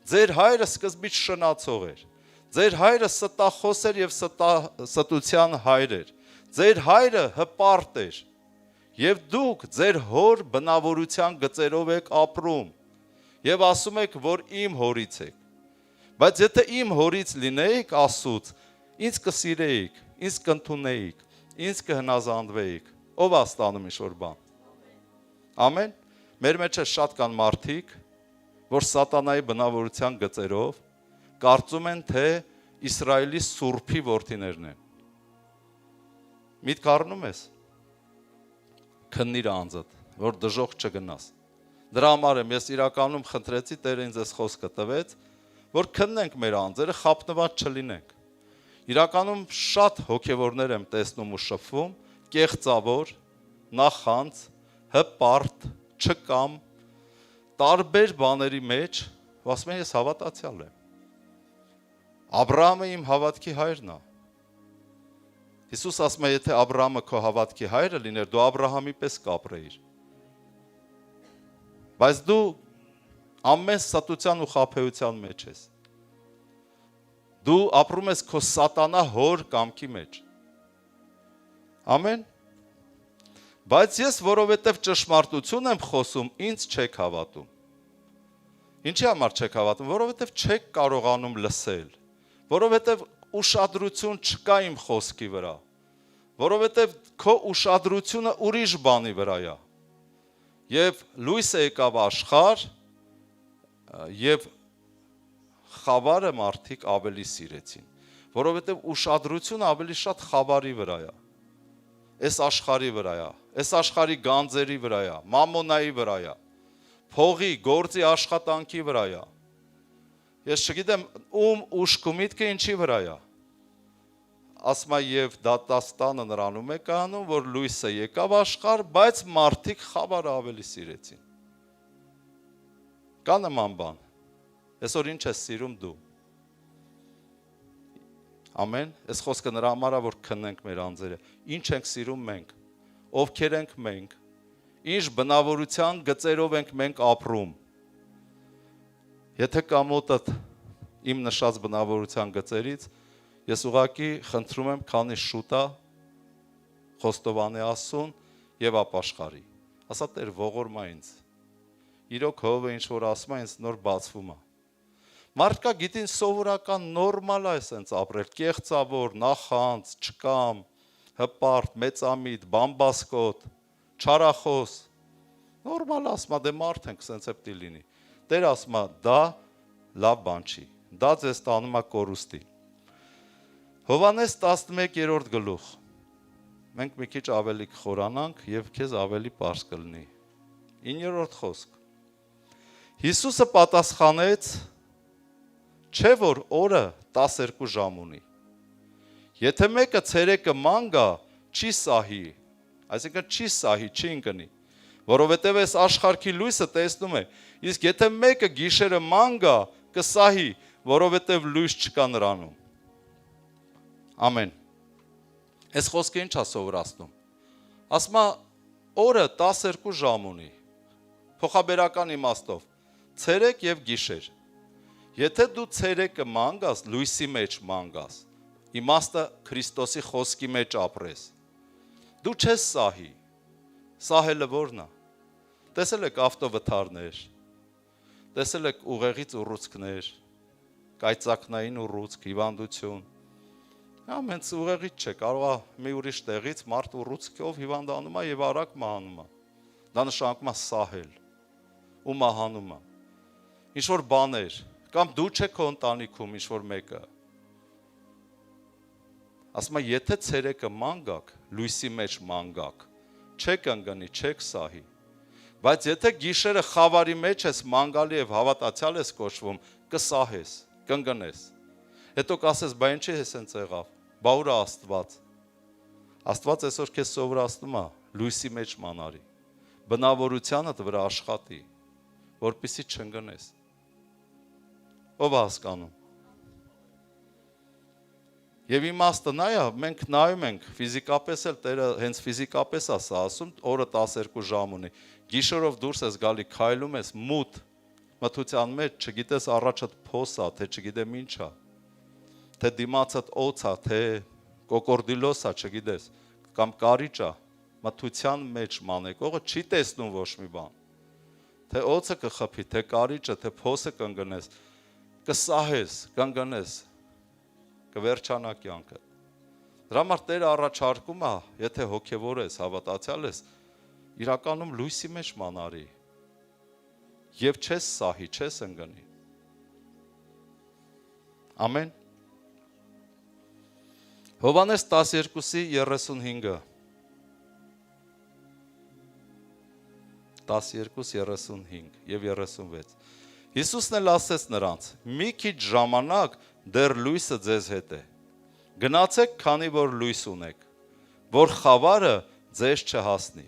Ձեր հայրը սկզբից շնացող էր։ Ձեր հայրը ստախոս էր եւ ստության հայր էր։ Ձեր հայրը հպարտ էր։ Եվ դուք ձեր հոր բնավորության գծերով եք ապրում։ Եվ ասում եք, որ իմ հորից եք։ Բայց եթե իմ հորից լինեիք Աստծուց, ինձ կսիրեիք, ինձ կընդունեիք, ինձ կհնազանդվեիք։ Ով է ստանում ինչ-որ բան։ Ամեն։ Մեր մեջ շատ կան մարդիկ, որ սատանայի բնավորության գծերով կարծում են, թե Իսրայելի Սուրբի որդիներն են։ Միտք առնում ես, քննիր անձդ, որ դժոխք չգնաս։ Դրա համար եմ ես իրականում խնդրեցի, Տերը ինձ այս խոսքը տվեց, որ քննենք մեր անձերը, խապնված չլինենք։ Իրականում շատ հոգևորներ եմ տեսնում ու շփվում, կեղծավոր, նախանձ, հպարտ, չկամ, տարբեր բաների մեջ, ասում են ես հավատացյալ եմ։ Աբրահամը իմ հավատքի հայրն է։ Հիսուս ասում է, եթե Աբրահամը քո հավատքի հայրը լիներ, դու Աբրահամի պես կապրեիր։ Բայց դու ամեն ստության ու խաբեության մեջ ես։ Դու ապրում ես քո սատանա հոր կամքի մեջ։ Ամեն։ Բայց ես, որովհետև ճշմարտություն եմ խոսում, ինձ չեք հավատում։ Ինչի համար չեք հավատում, որովհետև չեք կարողանում լսել, որովհետև ուշադրություն չկա իմ խոսքի վրա, որովհետև քո ուշադրությունը ուրիշ բանի վրա է։ Եվ լույսը եկավ աշխարհ, եւ խավարը մարդիկ ավելի սիրեցին, որովհետև ուշադրությունը ավելի շատ խավարի վրա է, այս աշխարհի վրա է, այս աշխարհի գանձերի վրա է, մամոնայի վրա է, փողի, գործի աշխատանքի վրա է։ Ես չգիտեմ ում ուշք ու միտքը ինչի վրա է։ Ասում է եւ դատաստանը նրանում է կանում, որ լույսը եկավ աշխարհ, բայց մարդիկ խավարը ավելի սիրեցին։ Կա նման բան։ Այսօր ինչ ես սիրում դու։ Ամեն։ Այս խոսքը նրա համար է, որ քննենք մեր անձերը։ Ինչ ենք սիրում մենք։ Ովքեր ենք մենք։ Ինչ բնավորության գծերով ենք մենք ապրում։ Եթե կա մոտդ իմ նշած բնավորության գծերից, ես ուղղակի խնդրում եմ, քանի շուտ է խոստովանի Աստծուն եւ ապաշխարի։ Ասա Տեր, ողորմա ինձ։ Իրոք հովը ինչ որ ասում է, ինձ նոր բացվում է։ Մարդկա գիտին սովորական նորմալ է ասենց ապրել, կեղծավոր, նախանձ, չկամ, հպարտ, մեծամիտ, բամբասկոտ, չարախոս։ Նորմալ ասում է, դե մարդ ենք, ասենց է պիտի լինի։ Տեր ասում է, դա լավ բան չի։ Դա ձեզ տանում է կորուստի։ Հովհաննես 11-րդ գլուխ։ Մենք մի քիչ ավելի կխորանանք եւ քեզ ավելի པարզ կլինի։ 9-րդ խոսք։ Հիսուսը պատասխանեց. Չէ որ օրը 12 ժամ ունի։ Եթե մեկը ցերեկը ման գա, չի սահի, այսինքն չի սահի, չի ընկնի, որովհետև այս աշխարհի լույսը տեսնում է, իսկ եթե մեկը գիշերը ման գա, կսահի, որովհետև լույս չկա նրանում։ Ամեն։ Այս խոսքը ինչ է սովորացնում։ Ասում է օրը 12 ժամ ունի։ Փոխաբերական իմաստով ցերեկ եւ գիշեր։ Եթե դու ցերեկը մանգաս, լույսի մեջ մանգաս, իմաստը Քրիստոսի խոսքի մեջ ապրես։ Դու չես սահի։ Սահելը ո՞րն է։ Տեսել եք ավտովթարներ, տեսել եք ուղեղից ուռուցքներ, կայծակնային ուռուցք, հիվանդություն։ Ամենից ուղեղից չէ, կարող է մի ուրիշ տեղից մարդ ուռուցքով հիվանդանում է եւ արագ մահանում է։ Դա նշանակում է սահել ու մահանում է։ Ինչ որ բաներ, կամ դու չեք քո ընտանիքում ինչ որ մեկը։ Ասում է, եթե ցերեկը մանգակ, լույսի մեջ մանգակ, չեք ընկնի, չեք սահի։ Բայց եթե գիշերը խավարի մեջ ես մանգալի եւ հավատացյալ ես կոչվում, կսահես, կընկնես։ Հետո կասես, բա ինչի է սենց եղավ։ Բա ուր է Աստված։ Աստված այսօր քեզ սովորացնում է լույսի մեջ մանարի։ Բնավորությանդ վրա աշխատի, որպեսզի չընկնես։ Ով է հասկանում։ Եվ իմաստը նա է, մենք նայում ենք, ֆիզիկապես էլ Տերը հենց ֆիզիկապես է սա ասում, օրը 12 ժամ ունի։ Գիշերով դուրս ես գալի, քայլում ես մութ, մթության մեջ, չգիտես առաջդ փոս է, թե չգիտեմ ինչ է, թե դիմացդ օձ է, թե կոկորդիլոս է, չգիտես, կամ կարիճ է, մթության մեջ մանեկողը չի տեսնում ոչ մի բան։ Թե օձը կխփի, թե կարիճը, թե փոսը կընկնես, կսահես, կընկնես, կվերջանա կյանքը։ Դրա համար Տերը առաջարկում է, եթե հոգևոր ես, հավատացյալ ես, իրականում լույսի մեջ մանարի եւ չես սահի, չես ընկնի։ Ամեն։ Հովհաննես 12:35 12:35 եւ 36 Հիսուսն էլ ասեց նրանց. մի քիչ ժամանակ դեռ լույսը ձեզ հետ է։ Գնացեք, քանի որ լույս ունեք, որ խավարը ձեզ չհասնի։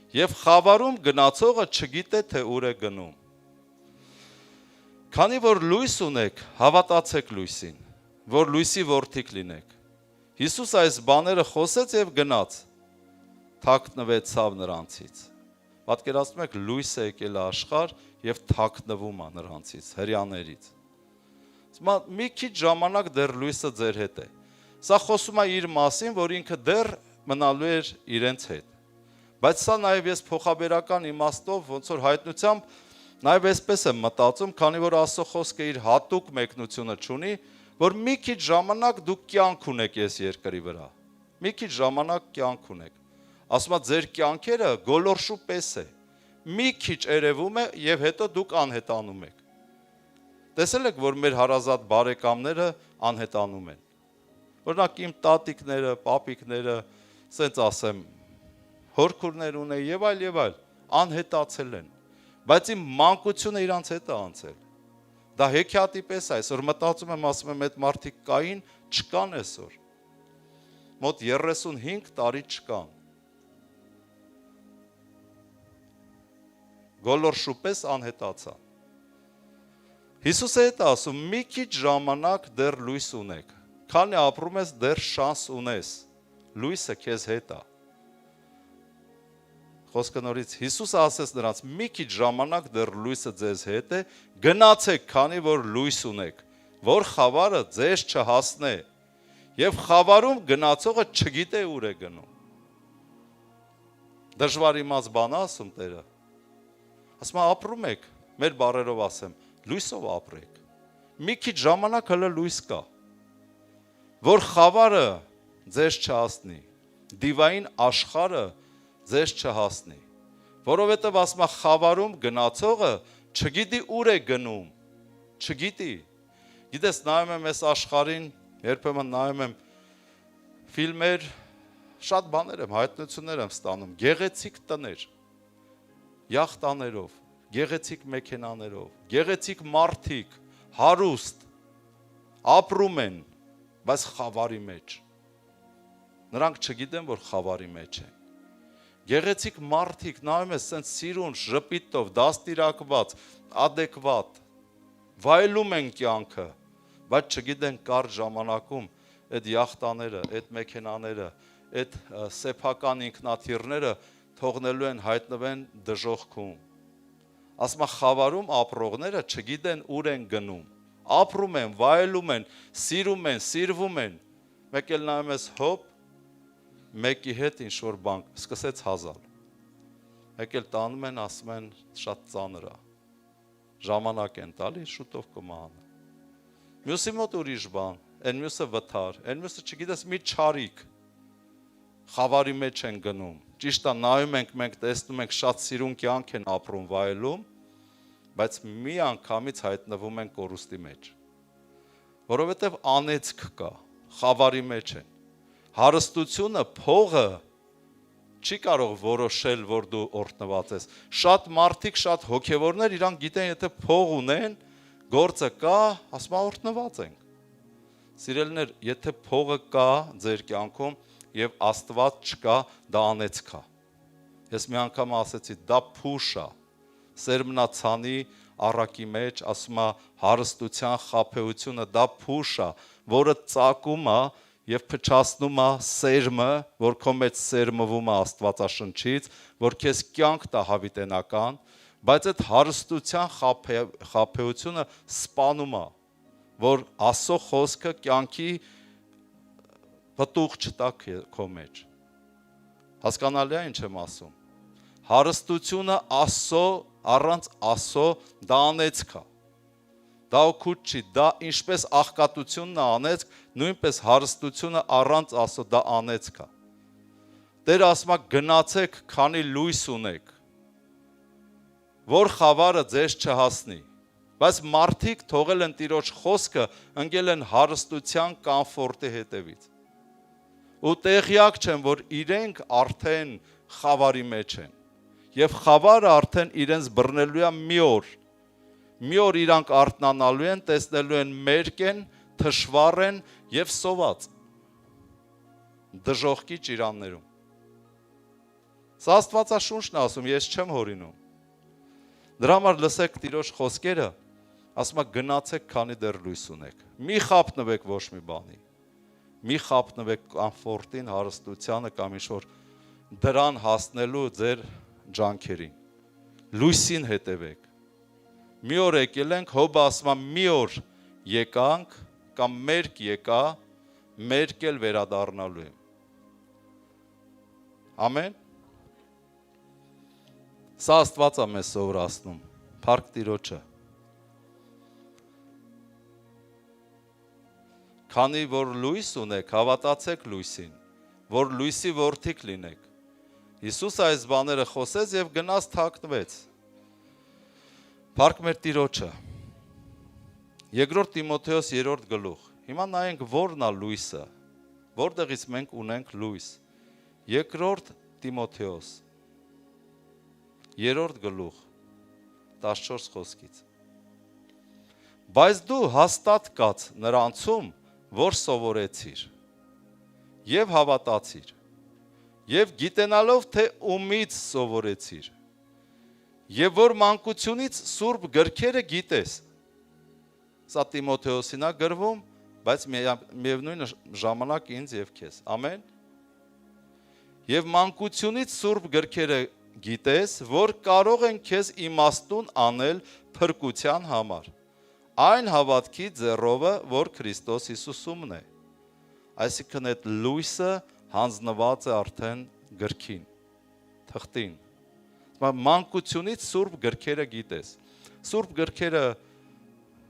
Եվ խավարում գնացողը չգիտե, թե ուր է գնում։ Քանի որ լույս ունեք, հավատացեք լույսին, որ լույսի որդիք լինեք։ Հիսուս այս բաները խոսեց եւ գնաց, թաքնվեցավ նրանցից։ Պատկերացնում եք, լույս է եկել աշխարհ եւ թաքնվում է նրանցից, հրյաներից։ Ասում է, մի քիչ ժամանակ դեռ լույսը ձեր հետ է։ Սա խոսում է իր մասին, որ ինքը դեռ մնալու էր իրենց հետ։ Բայց սա նաեւ ես փոխաբերական իմաստով ոնց որ հայտնությամբ նաեւ այսպես եմ մտածում, քանի որ Աստծո խոսքը իր հատուկ մեկնությունը ունի, որ մի քիչ ժամանակ դուք կյանք ունեք այս երկրի վրա։ Մի քիչ ժամանակ կյանք ունեք։ Ասում է, ձեր կյանքերը գոլորշու պես է։ Մի քիչ երևում է եւ հետո դուք անհետանում եք։ Տեսել եք, որ մեր հարազատ բարեկամները անհետանում են։ Օրինակ իմ տատիկները, պապիկները, ասենց ասեմ, հորքուրներ ունեն եւ այլ, անհետացել են։ Բայց իմ մանկությունը իրանց հետ է անցել։ Դա հեքիաթի պես է, այսօր մտածում եմ, ասում եմ, այդ մարդիկ կային, չկան այսօր։ Մոտ 35 տարի չկան։ Գոլորշու պես անհետացա։ Հիսուսը հետ ասում, մի քիչ ժամանակ դեռ լույս ունեք, քանի ապրում ես դեռ շանս ունես, լույսը քեզ հետ է։ Խոսքը նորից Հիսուսը ասեց նրանց, մի քիչ ժամանակ դեռ լույսը ձեզ հետ է, գնացեք, քանի որ լույս ունեք, որ խավարը ձեզ չհասնե, եւ խավարում գնացողը չգիտե ուր է գնում։ Դժվար իմաց բան ասում Տերը։ Ասում է, ապրում եք, մեր բառերով ասեմ, լույսով ապրեք։ Մի քիչ ժամանակ հələ լույս կա, որ խավարը ձեզ չհասնի, դիվային աշխարհը ձեզ չհասնի, որովհետև ասում է խավարում գնացողը չգիտի ուր է գնում, չգիտի։ Գիտես, նայում եմ այս աշխարհին, երբեմն նայում եմ ֆիլմեր, շատ բաներ եմ, հայտնություններ եմ ստանում, գեղեցիկ տներ, յախտաներով, գեղեցիկ մեքենաներով, գեղեցիկ մարդիկ, հարուստ, ապրում են, բայց խավարի մեջ։ Նրանք չգիտեն, որ խավարի մեջ են։ Գեղեցիկ մարդիկ նայում ես սենց սիրուն, ժպիտով, դաստիարակված, ադեկվատ, վայելում են կյանքը, բայց չգիտեն կար ժամանակում այդ յախտաները, այդ մեքենաները, այդ սեփական ինքնաթիռները թողնելու են հայտնվեն դժոխքում։ Ասма խավարում ապրողները չգիտեն ուր են գնում, ապրում են, վայելում են, սիրում են, սիրվում են, մեկ էլ նայում ես հոպ, մեկի հետ ինչ-որ բան սկսեց հազալ, մեկ էլ տանում են, ասում են շատ ծանր է, ժամանակ են տալի, շուտով կմահանա, մյուսի մոտ ուրիշ բան, են մյուսը վթար, են մյուսը չգիտես մի չարիք, խավարի մեջ են գնում, ճիշտ է նայում ենք, մենք տեսնում ենք շատ սիրուն կյանք են ապրում, վայելում, բայց մի անգամից հայտնվում են կորուստի մեջ, որովհետև անեծք կա, խավարի մեջ են, հարստությունը, փողը չի կարող որոշել, որ դու օրհնված ես, շատ մարդիկ, շատ հոգևորներ իրանք գիտեն, եթե փող ունեն, գործը կա, ասում օրհնված ենք, սիրելիներ, եթե փողը կա ձեր կյանքում, և Աստված չկա, դա անեծք է, ես մի անգամ ասեցի, դա փուշ է, սերմնացանի առակի մեջ, ասում է հարստության խաբեությունը, դա փուշ է, որը ծակում է և փչացնում է սերմը, որ քո մեջ սերմվում է Աստվածաշնչից, որ քեզ կյանք տա հավիտենական, բայց այդ հարստության խաբեությունը սպանում է, որ Աստծո խոսքը կյանքի պտուղ չտա քո մեջ, հասկանալի է ինչ եմ ասում, հարստությունը Աստծո, առանց Աստծո դա անեծք է, դա օգուտ չի, դա ինչպես աղքատությունն է անեծք, նույնպես հարստությունը առանց Աստծո դա անեծք է, Տերը ասում է գնացեք, քանի լույս ունեք, որ խավարը ձեզ չհասնի, բայց մարդիկ թողել են Տիրոջ խոսքը, ընկել են հարստության կամֆորտի հետևից, ու տեղյակ չեն, որ իրենք արդեն խավարի մեջ են, և խավարը արդեն իրենց բռնելու է մի օր իրանք արթնանալու են, տեսնելու են մերկ են, թշվառ են և սոված, դժոխքի ճիրաններում, սա Աստվածաշունչն է ասում, ես չեմ հորինում, դրա համար լսեք Տիրոջ խոսքերը, ասում է գնացեք, քանի դեռ լույս ունեք, մի խաբնվեք ոչ մի բանի, մի խաբնվեք կամֆորտին, հարստությանը կամ ինչ-որ դրան հասնելու ձեր ջանքերին, լույսին հետևեք, մի օր եկել ենք, Հոբը ասում է մի օր եկանք կամ մերկ եկա, մերկ էլ վերադառնալու եմ, ամեն, սա Աստված է մեզ սովորացնում, փառք Տիրոջը, քանի որ լույս ունեք, հավատացեք լույսին, որ լույսի որդիք լինեք, Հիսուս այս բաները խոսեց և գնաց թաքնվեց, փառք մեր Տիրոջը, Երկրորդ Տիմոթեոս 3 գլուխ, հիմա նայենք որն է լույսը, որտեղից մենք ունենք լույս, Երկրորդ Տիմոթեոս 3 գլուխ, 14 խոսքից, բայց դու հաստատ կաց նրանցում, որ սովորեցիր, և հավատացիր, և գիտենալով, թե ումից սովորեցիր, և որ մանկությունից սուրբ գրքերը գիտես, սա Տիմոթեոսին է գրվում, բայց միևնույն ժամանակ ինձ և քեզ, ամեն, և մանկությունից սուրբ գրքերը գիտես, որ կարող են քեզ իմաստուն անել փրկության համար, այն հավատքի ձեռովը, որ Քրիստոս Հիսուսումն է, այսինքն այդ լույսը հանձնված է արդեն գրքին, թղթին, մանկությունից սուրբ գրքերը գիտես, սուրբ գրքերը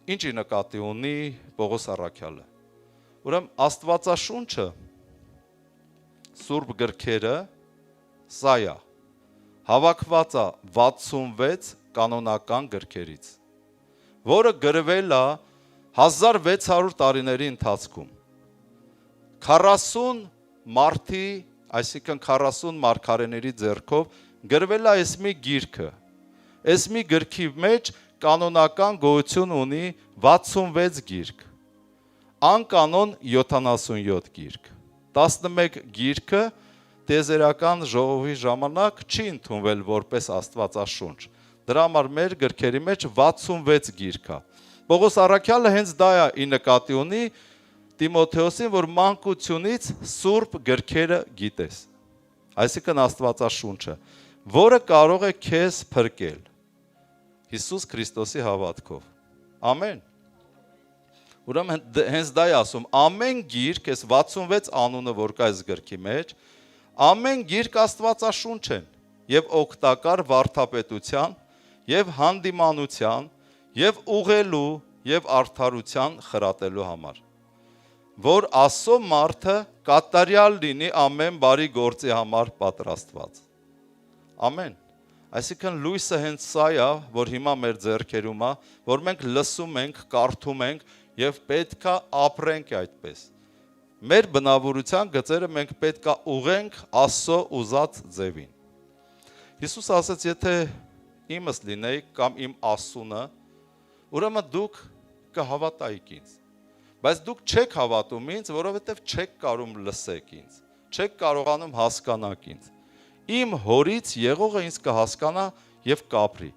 ինչի նկատի ունի Պողոս առաքյալը, ուրեմն Աստվածաշունչը, սուրբ գրքերը, սա է, հավաքված է 66 կանոնական գրքերից, որը գրվել է 1600 տարիների ընթացքում, 40 մարդի, այսինքն 40 մարգարեների ձեռքով գրվել է այս մի գիրքը, այս մի գրքի մեջ կանոնական գոյություն ունի 66 գիրք, անկանոն 77 գիրք, 11 գիրքը տիեզերական ժողովի ժամանակ չի ընդունվել որպես Աստվածաշունչ, դրա համար մեր գրքերի մեջ 66 գիրք է, Պողոս առաքյալը հենց դա է ի նկատի ունի Տիմոթեոսին, որ մանկությունից սուրբ գրքերը գիտես։ Այսինքն Աստվածաշունչը, որը կարող է քեզ փրկել Հիսուս Քրիստոսի հավատքով։ Ամեն։ Ուրեմն հենց դա է ասում, ամեն գիրք, այս 66 անունը, որ կա այս գրքի մեջ, ամեն գիրք Աստվածաշունչ են եւ օգտակար վարդապետության եւ հանդիմանության եւ ուղղելու եւ արդարության խրատելու համար, որ Աստծո մարդը կատարյալ լինի ամեն բարի գործի համար պատրաստված։ Ամեն։ Այսինքն լույսը հենց սա է, որ հիմա մեր ձեռքերում է, որ մենք լսում ենք, կարդում ենք եւ պետքա ապրենք այդպես։ Մեր բնավորության գծերը մենք պետքա ուղենք Աստծո ուզած ձևին։ Հիսուս ասաց, եթե իմս լինեիք կամ իմ ասունը, ուրեմն դուք կհավատայիք ինձ։ Բայց դուք չեք հավատում ինձ, որովհետև չեք կարող լսեք ինձ, չեք կարողանում հասկանաք ինձ։ Իմ հորից եղողը ինձ կհասկանա եւ կապրի։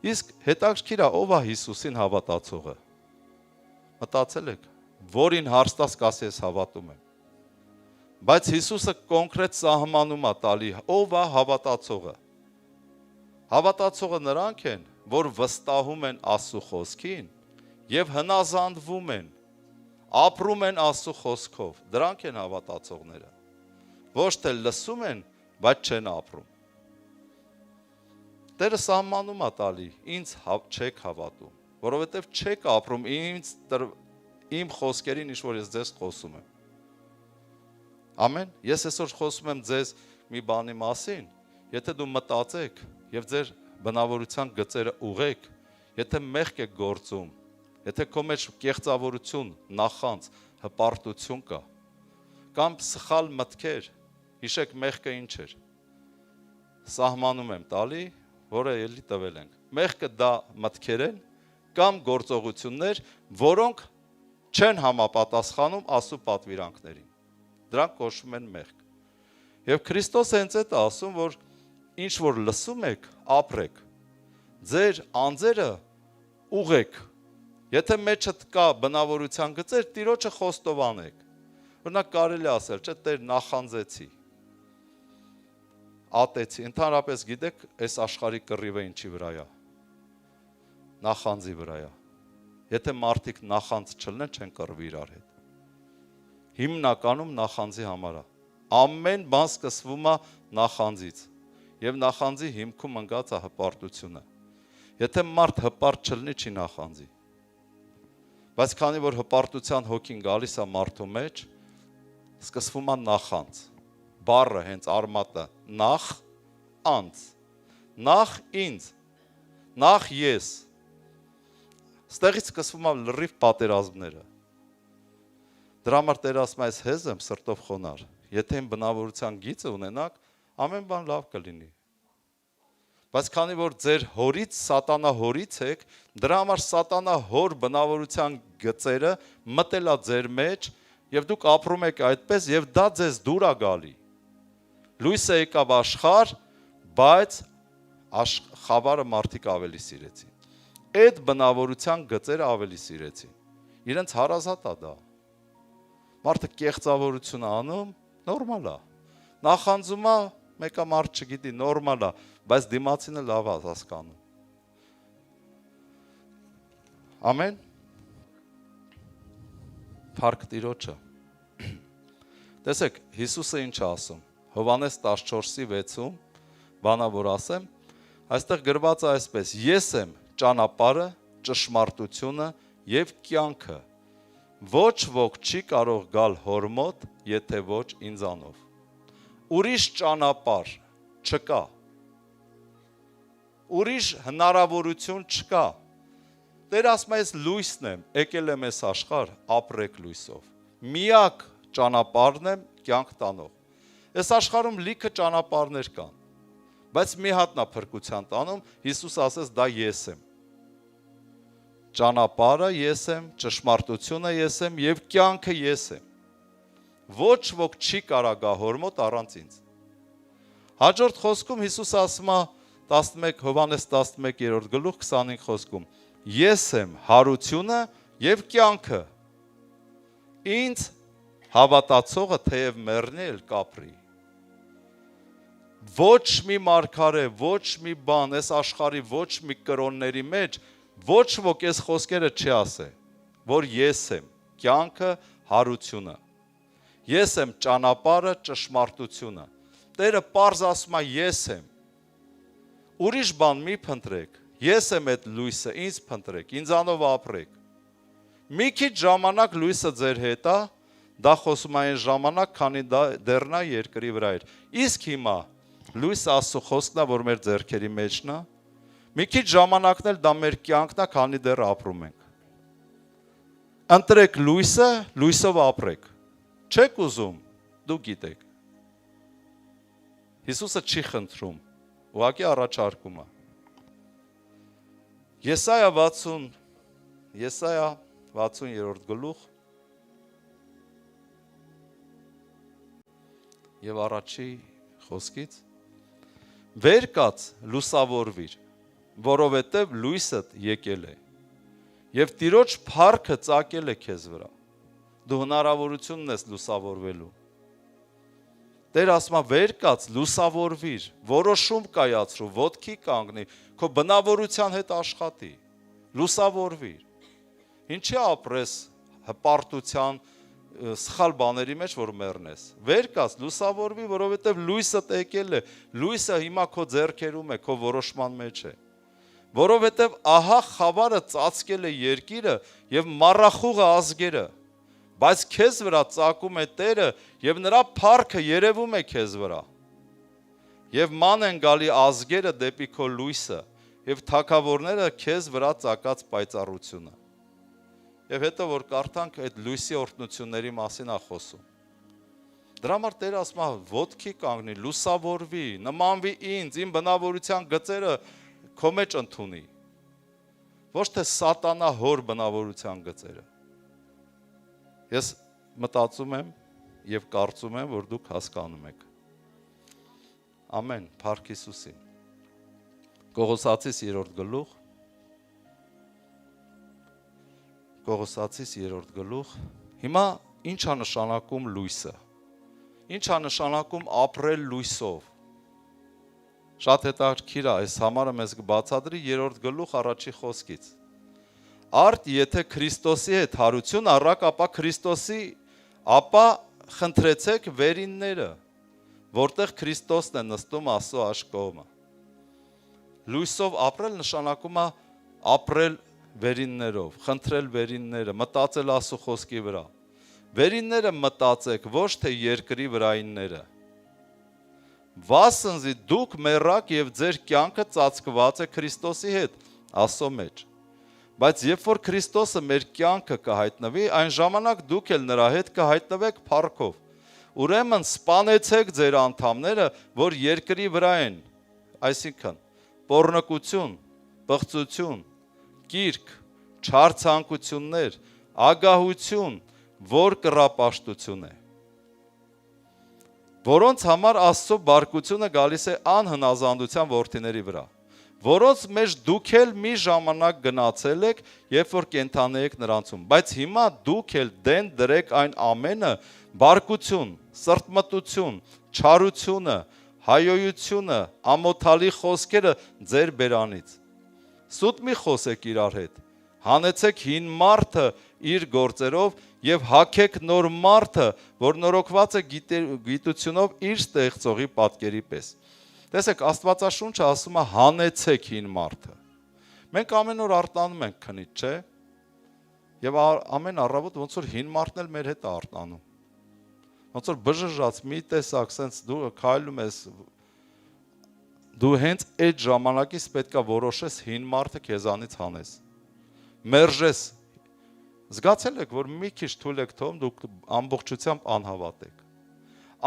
Իսկ հետաքրքիր է, ով է Հիսուսին հավատացողը։ Մտածել եք, որին հարց տաս կասի ես հավատում եմ։ Բայց Հիսուսը կոնկրետ սահմանում է տալի, ով է հավատացողը։ Հավատացողը նրանք են, որ վստահում են Աստծո խոսքին եւ հնազանդվում են, ապրում են Աստծո խոսքով։ Դրանք են հավատացողները։ Ոչ թե լսում են, բայց չեն ապրում։ Տերը սահմանում է տալի, ինձ չեք հավատում, որովհետև չեք ապրում իմ խոսքերին, ինչ որ ես ձեզ խոսում եմ։ Ամեն։ Ես այսօր խոսում եմ ձեզ մի բանի մասին, եթե դու մտածեք եւ ձեր բնավորության գծերը ուղեք, եթե մեղք եք գործում, եթե քո մեջ կեղծավորություն, նախանց, հպարտություն կա, կամ սխալ մտքեր, հիշեք մեղքը ինչ էր։ Սահմանում եմ տալի, որը ելի տվել ենք։ Մեղքը դա մտքեր են կամ գործողություններ, որոնք չեն համապատասխանում Աստծո պատվիրանքներին։ Դրանք կոչվում են մեղք։ Եվ Քրիստոսը հենց այդ է ասում, որ ինչ որ լսում եք, ապրեք։ Ձեր անձերը ուղեք։ Եթե մեջդ կա բնավորության գծեր, Տիրոջը խոստովանեք։ Օրինակ կարելի ասել, չէ, Տեր նախանձեցի, ատեցի, ընդհանրապես գիտեք, այս աշխարհի կռիվը ինչի վրա է։ Նախանձի վրա է։ Եթե մարդիկ նախանձ չլինեն, չեն կռվի իրար հետ։ Հիմնականում նախանձի համար է։ Ամեն բան սկսվում է նախանձից։ Եվ նախանձի հիմքում ընկած է հպարտությունը։ Եթե մարդ հպարտ չլինի, չի նախանձի։ Բայց քանի որ հպարտության հոգին գալիս է մարդու մեջ, սկսվում է նախանձ։ Բառը հենց արմատը նախ անձ, նախ ինձ, նախ ես։ Ստեղից սկսվում է լրիվ պատերազմները։ Դրա համար Տեր ասում է, այս հեզ եմ սրտով խոնար։ Եթե իմ բնավորության գիծը ունենաք, ամեն բան լավ կլինի։ Բայց քանի որ ձեր հորից սատանա հորից եք, դրա համար սատանա հոր բնավորության գծերը մտել է ձեր մեջ եւ դուք ապրում եք այդպես եւ դա ձեզ դուր է գալի։ Լույսը եկավ աշխարհ, բայց խավարը մարդիկ ավելի սիրեցին։ Այդ բնավորության գծերը ավելի սիրեցին։ Իրենց հարազատ է դա։ Մարդը կեղծավորություն անում, նորմալ է։ Նախանձում է, մեկը մարդ չգիտի, նորմալ է, բայց դիմացինը լավ է հասկանում։ Ամեն։ Փառք Տիրոջը։ Տեսեք, Հիսուսը ինչ է ասում։ Հովհաննես 14:6-ում, բանա որ ասեմ, այստեղ գրված է այսպես. Ես եմ ճանապարհը, ճշմարտությունը եւ կյանքը։ Ոչ ոք չի կարող գալ հոր մոտ, եթե ոչ ինձանով։ Ուրիշ ճանապարհ չկա։ Ուրիշ հնարավորություն չկա։ Տեր ասում է, ես լույսն եմ, եկել եմ այս աշխարհ, ապրեք լույսով։ Միակ ճանապարհն եմ կյանք տանող։ Այս աշխարհում լիքը ճանապարհներ կան, բայց մի հատնա փրկության տանում, Հիսուս ասեց, դա ես եմ։ Ճանապարհը ես եմ, ճշմարտությունը ես եմ եւ կյանքը ես եմ։ Ոչ ոք չի կարա գա հոր մոտ առանց ինձ։ Հաջորդ խոսքում Հիսուս ասում է 11 Հովհաննես 11-րդ գլուխ 25 խոսքում. Ես եմ հարությունը եւ կյանքը։ Ինձ հավատացողը թեև մեռնի էլ կապրի։ Ոչ մի մարգարե, ոչ մի բան, այս աշխարհի ոչ մի կրոնների մեջ ոչ ոք այս խոսքերը չի ասե, որ ես եմ կյանքը, հարությունը։ Ես եմ ճանապարհը, ճշմարտությունը։ Տերը պարզ ասում է ես եմ։ Ուրիշ բան մի փնտրեք։ Ես եմ այդ լույսը, ինձ փնտրեք, ինձանով ապրեք։ Մի քիչ ժամանակ լույսը ձեր հետ է, դա խոսում է այն ժամանակ, քանի դեռ նա երկրի վրա էր։ Իսկ հիմա լույսը Աստծո խոսքն է, որ մեր ձեռքերի մեջն է։ Մի քիչ ժամանակն էլ դա մեր կյանքն է, քանի դեռ ապրում ենք։ Ընտրեք լույսը, լույսով ապրեք։ Չեք ուզում, դու գիտեք։ Հիսուսը չի խնդրում, ուղղակի առաջարկում է։ Եսայա 60-րդ գլուխ եւ առաջի խոսքից վեր կաց լուսավորվիր, որովհետև լույսդ եկել է եւ Տիրոջ փառքը ծագել է քեզ վրա։ Դու հնարավորությունն ես լուսավորվելու։ Տեր ասում է վեր կաց լուսավորվիր, որոշում կայացրու, ոտքի կանգնի, քո բնավորության հետ աշխատի, լուսավորվիր։ Ինչի ապրես հպարտության սխալ բաների մեջ, որ մեռնես։ Վեր կաց լուսավորվի, որովհետև լույսը եկել է, լույսը հիմա քո ձեռքերում է, քո որոշման մեջ է։ Որովհետև ահա խավարը ծածկել է երկիրը եւ մառախուղը ազգերը, բայց քեզ վրա ծագում է Տերը եւ նրա փառքը երևում է քեզ վրա։ Եվ ման են գալի ազգերը դեպի քո լույսը եւ թագավորները քեզ վրա ծագած պայծառությունը։ Եվ հետո որ կարդանք այդ լույսի օրհնությունների մասին է խոսում։ Դրա համար Տերը ասում է ոտքի կանգնի, լուսավորվի, նմանվի ինձ, իմ բնավորության գծերը քո մեջ ընդունի։ Ոչ թե սատանա հոր բնավորության գծերը։ Ես մտածում եմ եւ կարծում եմ, որ դուք հասկանում եք։ Ամեն, փառք Հիսուսին։ Կողոսացիս 3-րդ գլուխ Կողոսացիս 3-րդ գլուխ։ Հիմա ի՞նչ է նշանակում լույսը։ Ինչ է նշանակում ապրել լույսով։ Շատ հետաքրքիր է, այս համարը մեզ կբացատրի 3-րդ գլուխ առաջի խոսքից։ Արդ եթե Քրիստոսի հետ հարություն առաք, ապա խնդրեցեք վերինները, որտեղ Քրիստոսն է նստում Աստծո աշկոմը։ Լույսով ապրել նշանակում է ապրել վերիններով, խնդրել վերինները, մտածել Աստծո խոսքի վրա։ Վերինները մտածեք, ոչ թե երկրի վրայինները։ Վասնզի դուք մեռաք եւ ձեր կյանքը ծածկված է Քրիստոսի հետ, Աստծո մեջ։ Բայց երբ որ Քրիստոսը մեր կյանքը կհայտնվի, այն ժամանակ դուք էլ նրա հետ կհայտնվեք փառքով։ Ուրեմն սպանեցեք ձեր անդամները, որ երկրի վրա են, այսինքն պոռնկություն, պղծություն, կիրք, չար ցանկություններ, ագահություն, որ կռապաշտություն է, որոնց համար Աստծո բարկությունը գալիս է անհնազանդության որդիների վրա, որոնց մեջ դուք էլ մի ժամանակ գնացել եք, երբ որ կենդանի եք նրանցում, բայց հիմա դուք էլ դեն դրեք այն ամենը, բարկություն, սրտմտություն, չարությունը, հայոյությունը, ամոթալի խոսքերը ձեր բերանից։ Սուտ մի խոսեք իրար հետ, հանեցեք հին մարդը իր գործերով եւ հագեք նոր մարդը, որ նորոգված է գիտությունով իր ստեղծողի պատկերի պես։ Տեսեք, Աստվածաշունչը ասում է հանեցեք հին մարդը։ Մենք ամեն օր արտանում ենք քնից, չէ՞։ Եվ ամեն առավոտ ոնց որ հին մարդն էլ մեր հետ է արտանում։ Ոնց որ բժժած մի տեսակ, սենց դու քայլում ես, դու հենց այդ ժամանակից պետք է որոշես հին մարդը քեզանից հանես։ Մերժես։ Զգացել եք, որ մի քիչ թույլ եք թողում, դուք ամբողջությամբ անհավատ եք։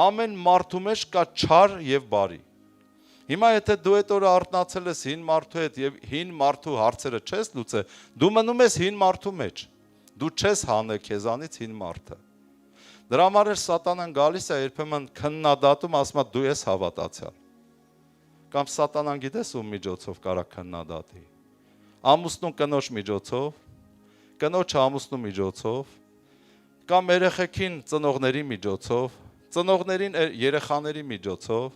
Ամեն մարդու մեջ կա չար եւ բարի։ Հիմա եթե դու այդ օրը արթնացել ես հին մարդու հետ եւ հին մարդու հարցերը չես լուծել, դու մնում ես հին մարդու մեջ։ Դու չես հանել քեզանից հին մարդը։ Դրա համար սատանան գալիս է երբեմն քննադատում, ասում է դու ես հավատացյալ։ Կամ սատանան գիտես ում միջոցով կարա քննադատի։ ամուսնուն կնոջ միջոցով, կնոջը ամուսնու միջոցով, կամ երեխեքին ծնողների միջոցով, ծնողներին երեխաների միջոցով,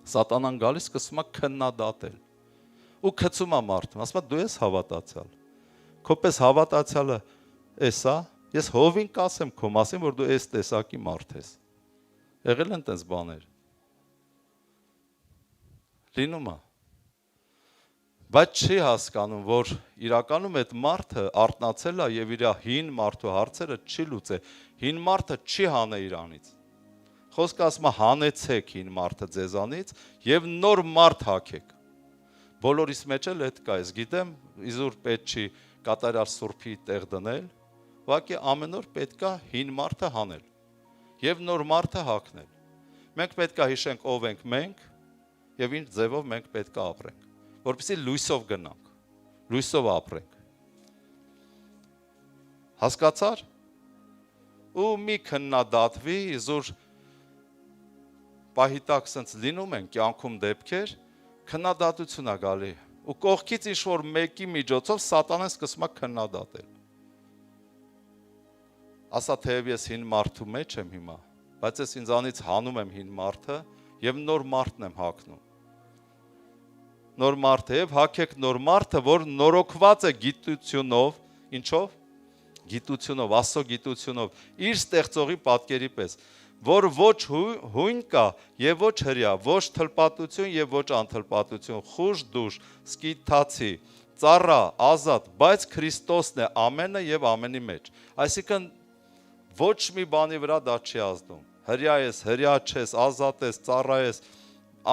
Սատանան գալիս սկսում է քննադատել ու գցում է մարդուն, ասում է դու ես հավատացյալ, քո պես հավատացյալը էս է, ես հովին կասեմ քո մասին, որ դու այս տեսակի մարդ ես, եղել են տես բաներ, լինում է, բայց չի հասկանում, որ իրականում այդ մարդը արթնացել է և իր հին մարդու հարցերը չի լուծել, հին մարդը չի հանե իրանից, խոսքը ասում է հանեցեք հին մարդը ձեզանից և նոր մարդ հագեք, բոլորիս մեջ էլ այդ կա, ես գիտեմ, իզուր պետք չի կատարյալ սուրբի տեղ դնել, ուղղակի ամեն օր պետք է հին մարդը հանել և նոր մարդը հագնել, մենք պետք է հիշենք ով ենք մենք և ինչ ձևով մենք պետք է ապրենք, որպեսզի լույսով գնանք, լույսով ապրենք, հասկացար, ու մի քննադատվի, իզուր պահիտակ սենց լինում են կյանքում դեպքեր, քննադատություն է գալի, ու կողքից ինչ-որ մեկի միջոցով սատանեն սկսում է քննադատել, ասա թեև ես հին մարդու մեջ եմ հիմա, բայց ես ինձանից հանում եմ հին մարդը և նոր մարդն եմ հագնում, նոր մարդը և հագեք նոր մարդը, որ նորոգված է գիտությունով, ինչով? Գիտությունով, Աստծո գիտությունով, իր ստեղծողի պատկերի պես, որ ոչ հույն կա և ոչ հրյա, ոչ թլպատություն և ոչ անթլպատություն, խուժ դուժ, սկիթացի, ծառա, ազատ, բայց Քրիստոսն է ամենը և ամենի մեջ, այսինքն ոչ մի բանի վրա դա չի ազդում, հրյա ես, հրյա չես, ազատ ես, ծառա ես,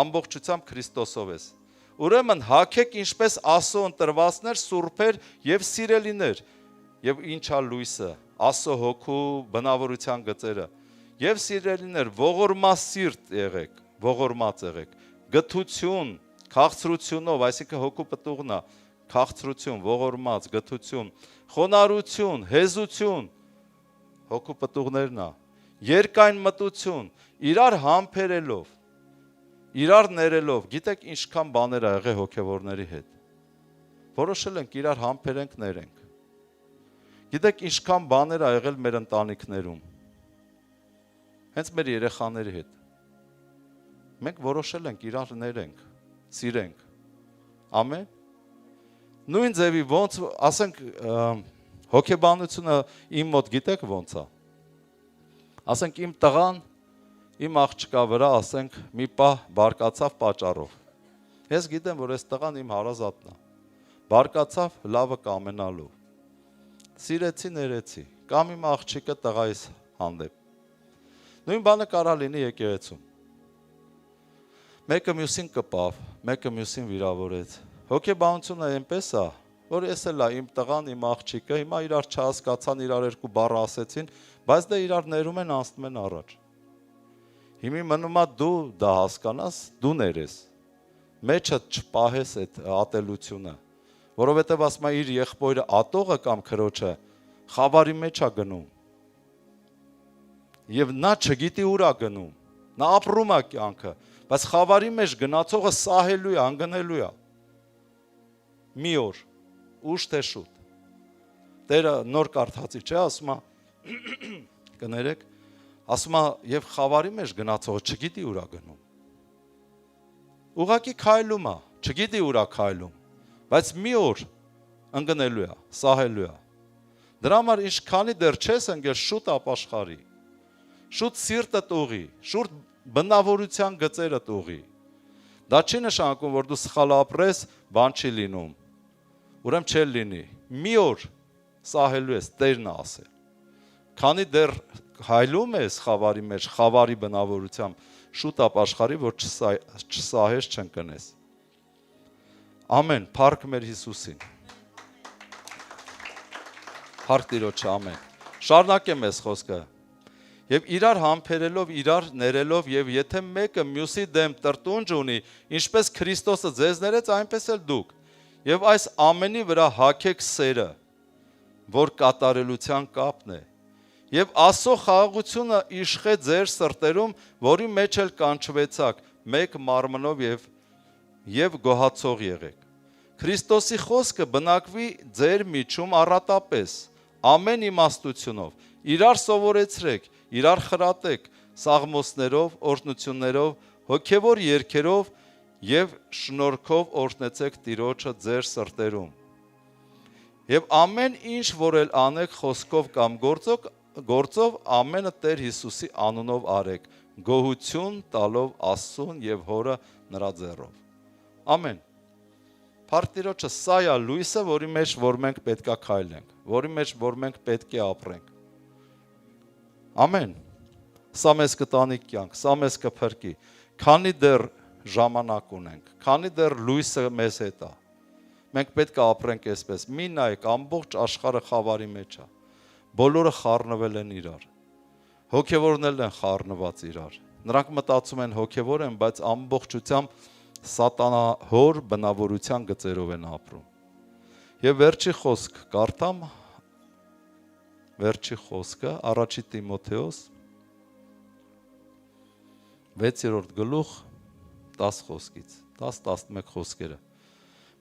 ամբողջությամբ Քրիստոսով ես, ուրեմն հագեք ինչպես Աստծո ընտրվածներ, սուրբեր և սիրելիներ, և ինչա լույսը, Աստծո հոգու բնավորության գծերը, և սիրելիներ, ողորմասիրտ եղեք, ողորմած եղեք, գթություն, քաղցրությունով, այսինքն հոգու պտուղն է, քաղցրություն, ողորմած, գթություն, խոնարհություն, հեզություն, հոգու պտուղներն է, երկայն մտություն, իրար համբերելով, իրար ներելով, գիտեք ինչքան բաներ ա եղել հոգևորների հետ, որոշել ենք իրար համբերենք ներենք, գիտեք ինչքան բաներ ա եղել մեր ընտանիքներում, հենց մեր երեխաների հետ, մենք որոշել ենք իրար ներենք, սիրենք, ամեն, նույն ձևի ոնց, ասենք հոգեբանությունը իմ մոտ գիտեք ոնց է, ասենք իմ տղան, իմ աղջկա վրա, ասենք, մի պահ բարկացավ պատճառով, ես գիտեմ, որ ես տղան իմ հարազատն է, բարկացավ լավը կամենալով, սիրեցի ներեցի, կամ իմ աղջիկը տղայիս հանդեպ, նույն բանը կարա լինի եկեղեցում, մեկը մյուսին կպավ, մեկը մյուսին վիրավորեց, հոգեբանությունը այնպես է, որ ես էլ իմ տղան, իմ աղջիկը, հիմա իրար չհասկացան, իրար երկու բառ ասեցին, բայց դա իրար ներում են անցնում են առաջ, հիմի մնում է դու դա հասկանաս, դու ներես, մեջը չպահես այդ ատելությունը, որովհետև ասում է իր եղբորը ատողը կամ քրոջը խավարի մեջ է գնում, և նա չգիտի ուր է գնում, նա ապրում է կյանքը, բայց խավարի մեջ գնացողը սահելու է, անգնելու է, մի օր, ուշ թե շուտ, Տերը նոր կարդացի չէ, ասում է, կներեք, ասում է, և խավարի մեջ գնացողը չգիտի ուր է գնում, ուղղակի քայլում է, չգիտի ուր է քայլում, բայց մի օր ընկնելու է, սահելու է, դրա համար ինչքանի դեռ չես ընկել շուտ ապաշխարի, շուտ սիրտդ ուղի, շուտ բնավորության գծերդ ուղի, դա չի նշանակում, որ դու սխալ ապրես, բան չի լինում, ուրեմն չէ լինի, մի օր սահելու ես, Տերն է ասել, քանի դեռ հայլում ես խավարի մեջ, խավարի բնավորությամբ, շուտ ապաշխարի, որ չսահես, չընկնես, ամեն, փառք մեր Հիսուսին, փառք Տիրոջը, ամեն, շարունակեմ ես խոսքը, և իրար համբերելով, իրար ներելով, և եթե մեկը մյուսի դեմ տրտունջ ունի, ինչպես Քրիստոսը ձեզ ներեց, այնպես էլ դուք, և այս ամենի վրա հագեք սերը, որ կատարելության կապն է, և Աստծո խաղաղությունը իշխե ձեր սրտերում, որի մեջ էլ կանչվեցաք, մեկ մարմնով և գոհացող եղեք, Քրիստոսի խոսքը բնակվի ձեր միջում առատապես, ամեն իմաստությունով, իրար սովորեցրեք, իրար խրատեք, սաղմոսներով, օրհնություններով, հոգևոր երգերով եւ շնորհքով օրհնեցեք Տիրոջը ձեր սրտերում։ Եվ ամեն ինչ, որ էլ անեք խոսքով կամ գործով, ամենը Տեր Հիսուսի անունով արեք, գոհություն տալով Աստծուն եւ Հորը նրա ձեռով։ Ամեն։ Փառք Տիրոջը, սա է լույսը, որի մեջ որ մենք պետքա քայլենք, որի մեջ որ մենք պետք է ապրենք։ Ամեն։ Սա մեզ կտանի կյանք, սա մեզ կփրկի։ Քանի դեռ ժամանակ ունենք, քանի դեռ լույսը մեզ հետ է։ Մենք պետք է ապրենք այսպես։ Մի նայեք, ամբողջ աշխարհը խավարի մեջ է։ Բոլորը խառնվել են իրար։ Հոգևորներն են խառնված իրար։ Նրանք մտածում են հոգևոր են, բայց ամբողջությամբ սատանահոր բնավորության գծերով են ապրում։ Եվ վերջի խոսք կարդամ, վերջի խոսքը առաջի Տիմոթեոս 6-րդ գլուխ 10 խոսքից, 10-11 խոսքերը։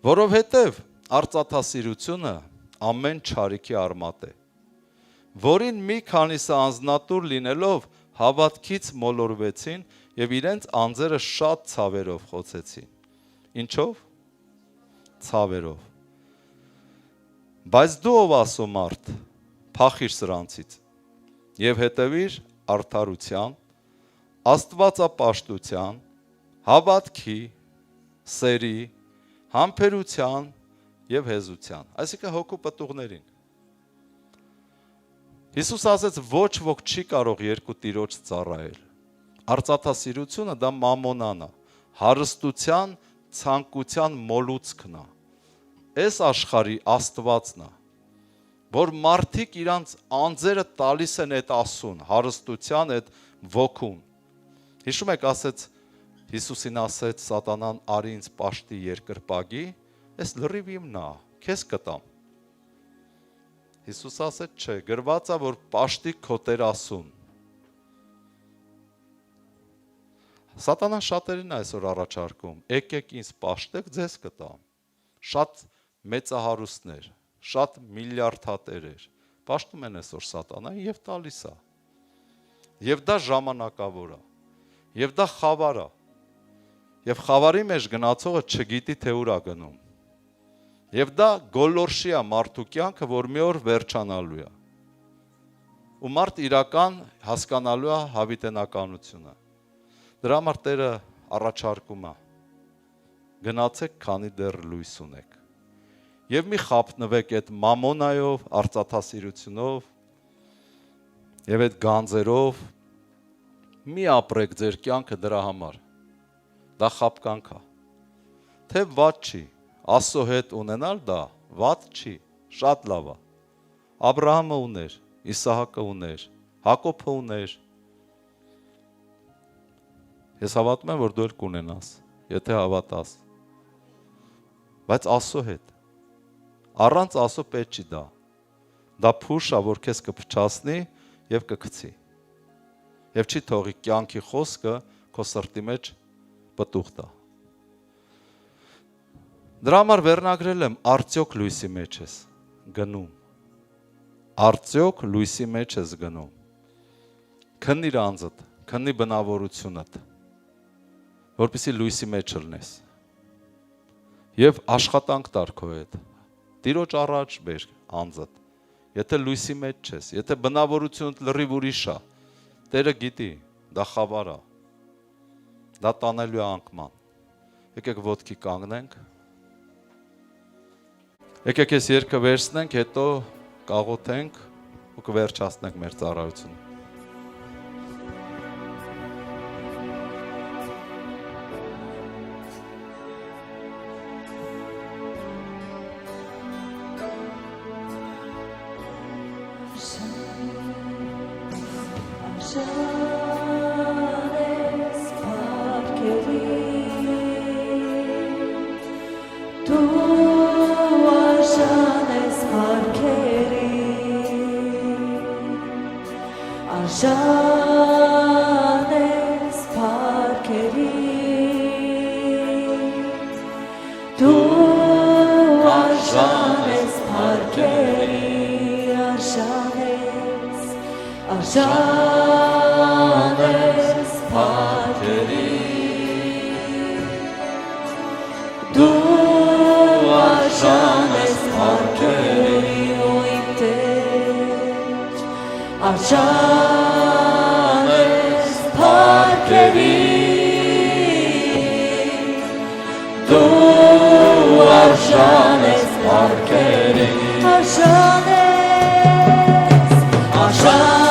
Որովհետև արծաթասիրությունը ամեն չարիքի արմատ է, որին մի քանիսը անձնատուր լինելով հավատքից մոլորվեցին եւ իրենց անձերը շատ ցավերով խոցեցին։ Ինչով? Ցավերով։ Բայց դու ով ասո մարդ, փախիր սրանցից եւ հետևիր արդարության, աստվածապաշտության, հավատքի, սերի, համբերության եւ հեզության, այսինքն հոգու պտուղներին։ Հիսուս ասաց, ոչ ոք չի կարող երկու Տիրոջ ծառայել։ Արծաթասիրությունը դա մամոնան է, հարստության, ցանկության մոլուցքն է։ Այս աշխարհի Աստվածն է, որ մարդիկ իրանց անձերը տալիս են այդ ասուն, հարստության այդ ոգուն։ Հիշում եք, ասեց Հիսուսին ասեց սատանան արի ինձ պաշտի երկրպագի, այս լրիվ իմն է, քեզ կտամ։ Հիսուս ասեց չէ, գրված է որ պաշտի քո Տեր ասուն։ Սատանան շատերին այսօր առաջարկում, եկեք ինձ պաշտեք, ձեզ կտամ։ Շատ մեծահարուստներ, շատ միլիարդատերեր պաշտում են այսօր սատանային եւ տալիս է։ Եվ դա ժամանակավոր է։ Եվ դա խավար է։ Եվ խավարի մեջ գնացողը չգիտի թե ուր է գնում։ Եվ դա գոլորշի է մարդու կյանքը, որ մի օր վերջանալու է։ Ու մարդ իրական հասկանալու է հավիտենականությունը։ Դրա համար Տերը առաջարկում է. գնացեք, քանի դեռ լույս ունեք։ Եվ մի խապնվեք այդ մամոնայով, արծաթասիրությունով եւ այդ գանձերով, մի ապրեք ձեր կյանքը դրա համար։ Դա խապկանք է։ Թե վատ չի, Աստծո հետ ունենալ դա վատ չի, շատ լավ է։ Աբրահամը ուներ, Իսահակը ուներ, Հակոբը ուներ։ Ես հավատում եմ, որ դու էլ կունենաս, եթե հավատաս։ Բայց Աստծո հետ։ Առանց Աստծո պետք չի դա։ Դա փուշ է, որ քեզ կփչացնի եւ կգցի։ Եվ չի թողի կյանքի խոսքը քո սրտի մեջ պտուղ տա։ Դրա համար վերնագրել եմ արդյոք լույսի մեջ ես գնում։ Արդյոք լույսի մեջ ես գնում։ Քննիր անձդ, քննի բնավորությունդ, որպեսզի լույսի մեջ ելնես։ Եվ աշխատանք տար քո հետ։ Տիրոջ առաջ բեր անձդ։ Եթե լույսի մեջ ես, եթե բնավորությունդ լրիվ ուրիշ է, Տերը գիտի, դա խավար է։ Դա տանելու է անկման։ Եկեք ոտքի կանգնենք։ Եկեք այս երգը վերցնենք, հետո կաղոթենք ու կվերջացնենք մեր ծառայությունը։ Жанես փառքերի դու արժան ես փառքերի դու արժան ես փառքերի ու իմ Տեր արժան ես փառքերի դու արժան ես փառքերի արժան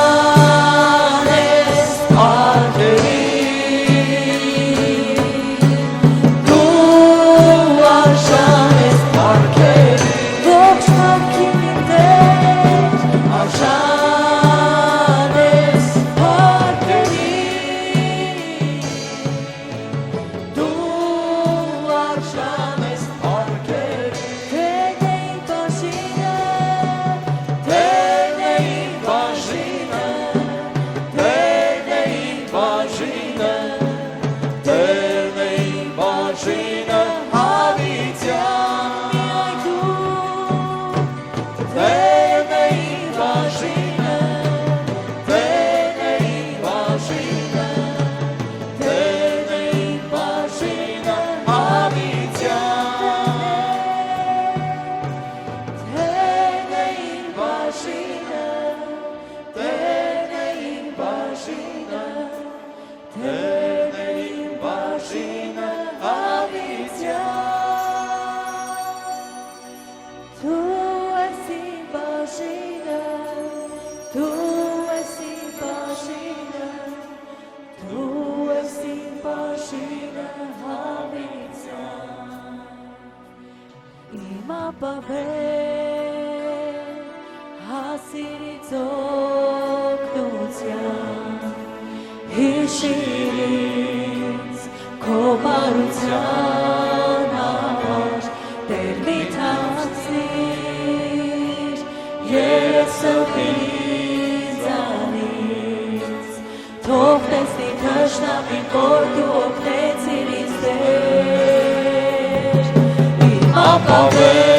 Հիշիրից քո բարության համար Տեր մի թաքցիր երեսով ինձանից Թող տեսնի թշնամին որ դու օգնեցիր ինձ Տեր Իմ ապավեր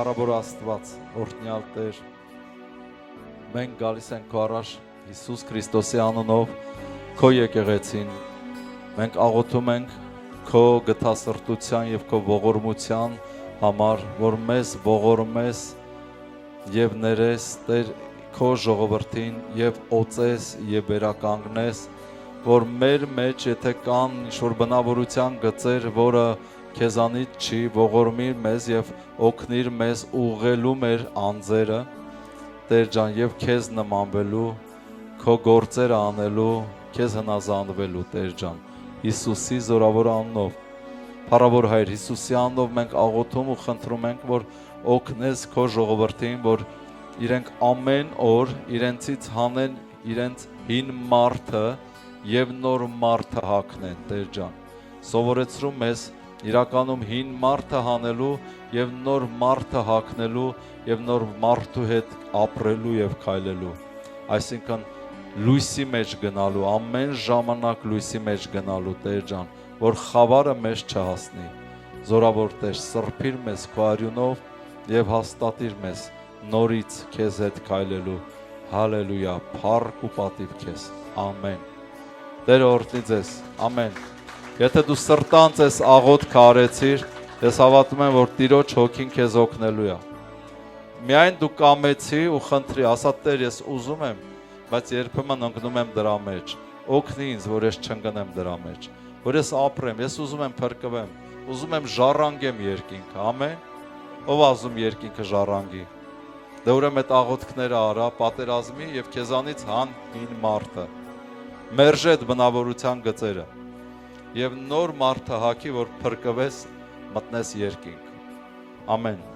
Հարաբոր Աստված, օրհնյալ Տեր, մենք գալիս ենք քո առաջ Հիսուս Քրիստոսի անունով, քո եկեղեցին, մենք աղոթում ենք քո գթասրտության եւ քո ողորմության համար, որ մեզ ողորմես եւ ներես Տեր քո ժողովրդին եւ օծես եւ վերականգնես, որ մեր մեջ եթե կան ինչ-որ բնավորության գծեր, որը Քեզանից չի ողորմիր մեզ եւ օգնիր մեզ ուղղելու մեր անձերը Տեր ջան եւ քեզ նմանվելու քո գործերը անելու քեզ հնազանդվելու Տեր ջան Հիսուսի զորավոր անունով Փառավոր Հայր Հիսուսի անունով մենք աղոթում ու խնդրում ենք որ օգնես քո ժողովրդին որ իրենք ամեն օր իրենցից հանեն իրենց հին մարդը եւ նոր մարդը հագնեն Տեր ջան սովորեցրու մեզ իրականում հին մարդը հանելու եւ նոր մարդը հագնելու եւ նոր մարդու հետ ապրելու եւ քայլելու այսինքն լույսի մեջ գնալու ամեն ժամանակ լույսի մեջ գնալու Տեր ջան որ խավարը մեզ չհասնի զորավոր Տեր սրբիր մեզ քո արյունով եւ հաստատիր մեզ նորից քեզ հետ քայլելու հալելույա փառք ու պատիվ քեզ ամեն Տեր օրհնի ձեզ ամեն Եթե դու սրտանց ես աղոթ կարեցիր, ես հավատում եմ, որ Տիրոջ հոգին քեզ օգնելու է։ Միայն դու կամեցի ու խնդրի, ասա Տեր, ես ուզում եմ, բայց երբեմն ընկնում եմ դրա մեջ։ Օգնի ինձ, որ ես չընկնեմ դրա մեջ։ որ ես ապրեմ, ես ուզում եմ փրկվեմ, ուզում եմ ժառանգեմ երկինքը, ամեն, ով ազում երկինքը ժառանգի, դե ուրեմն այդ աղոթքները արա, պատերազմի եւ քեզանից հան հին մարդը, մերժե այդ բնավորության գծերը եւ նոր մարդը հագի, որ փրկվես, մտնես երկինք, ամեն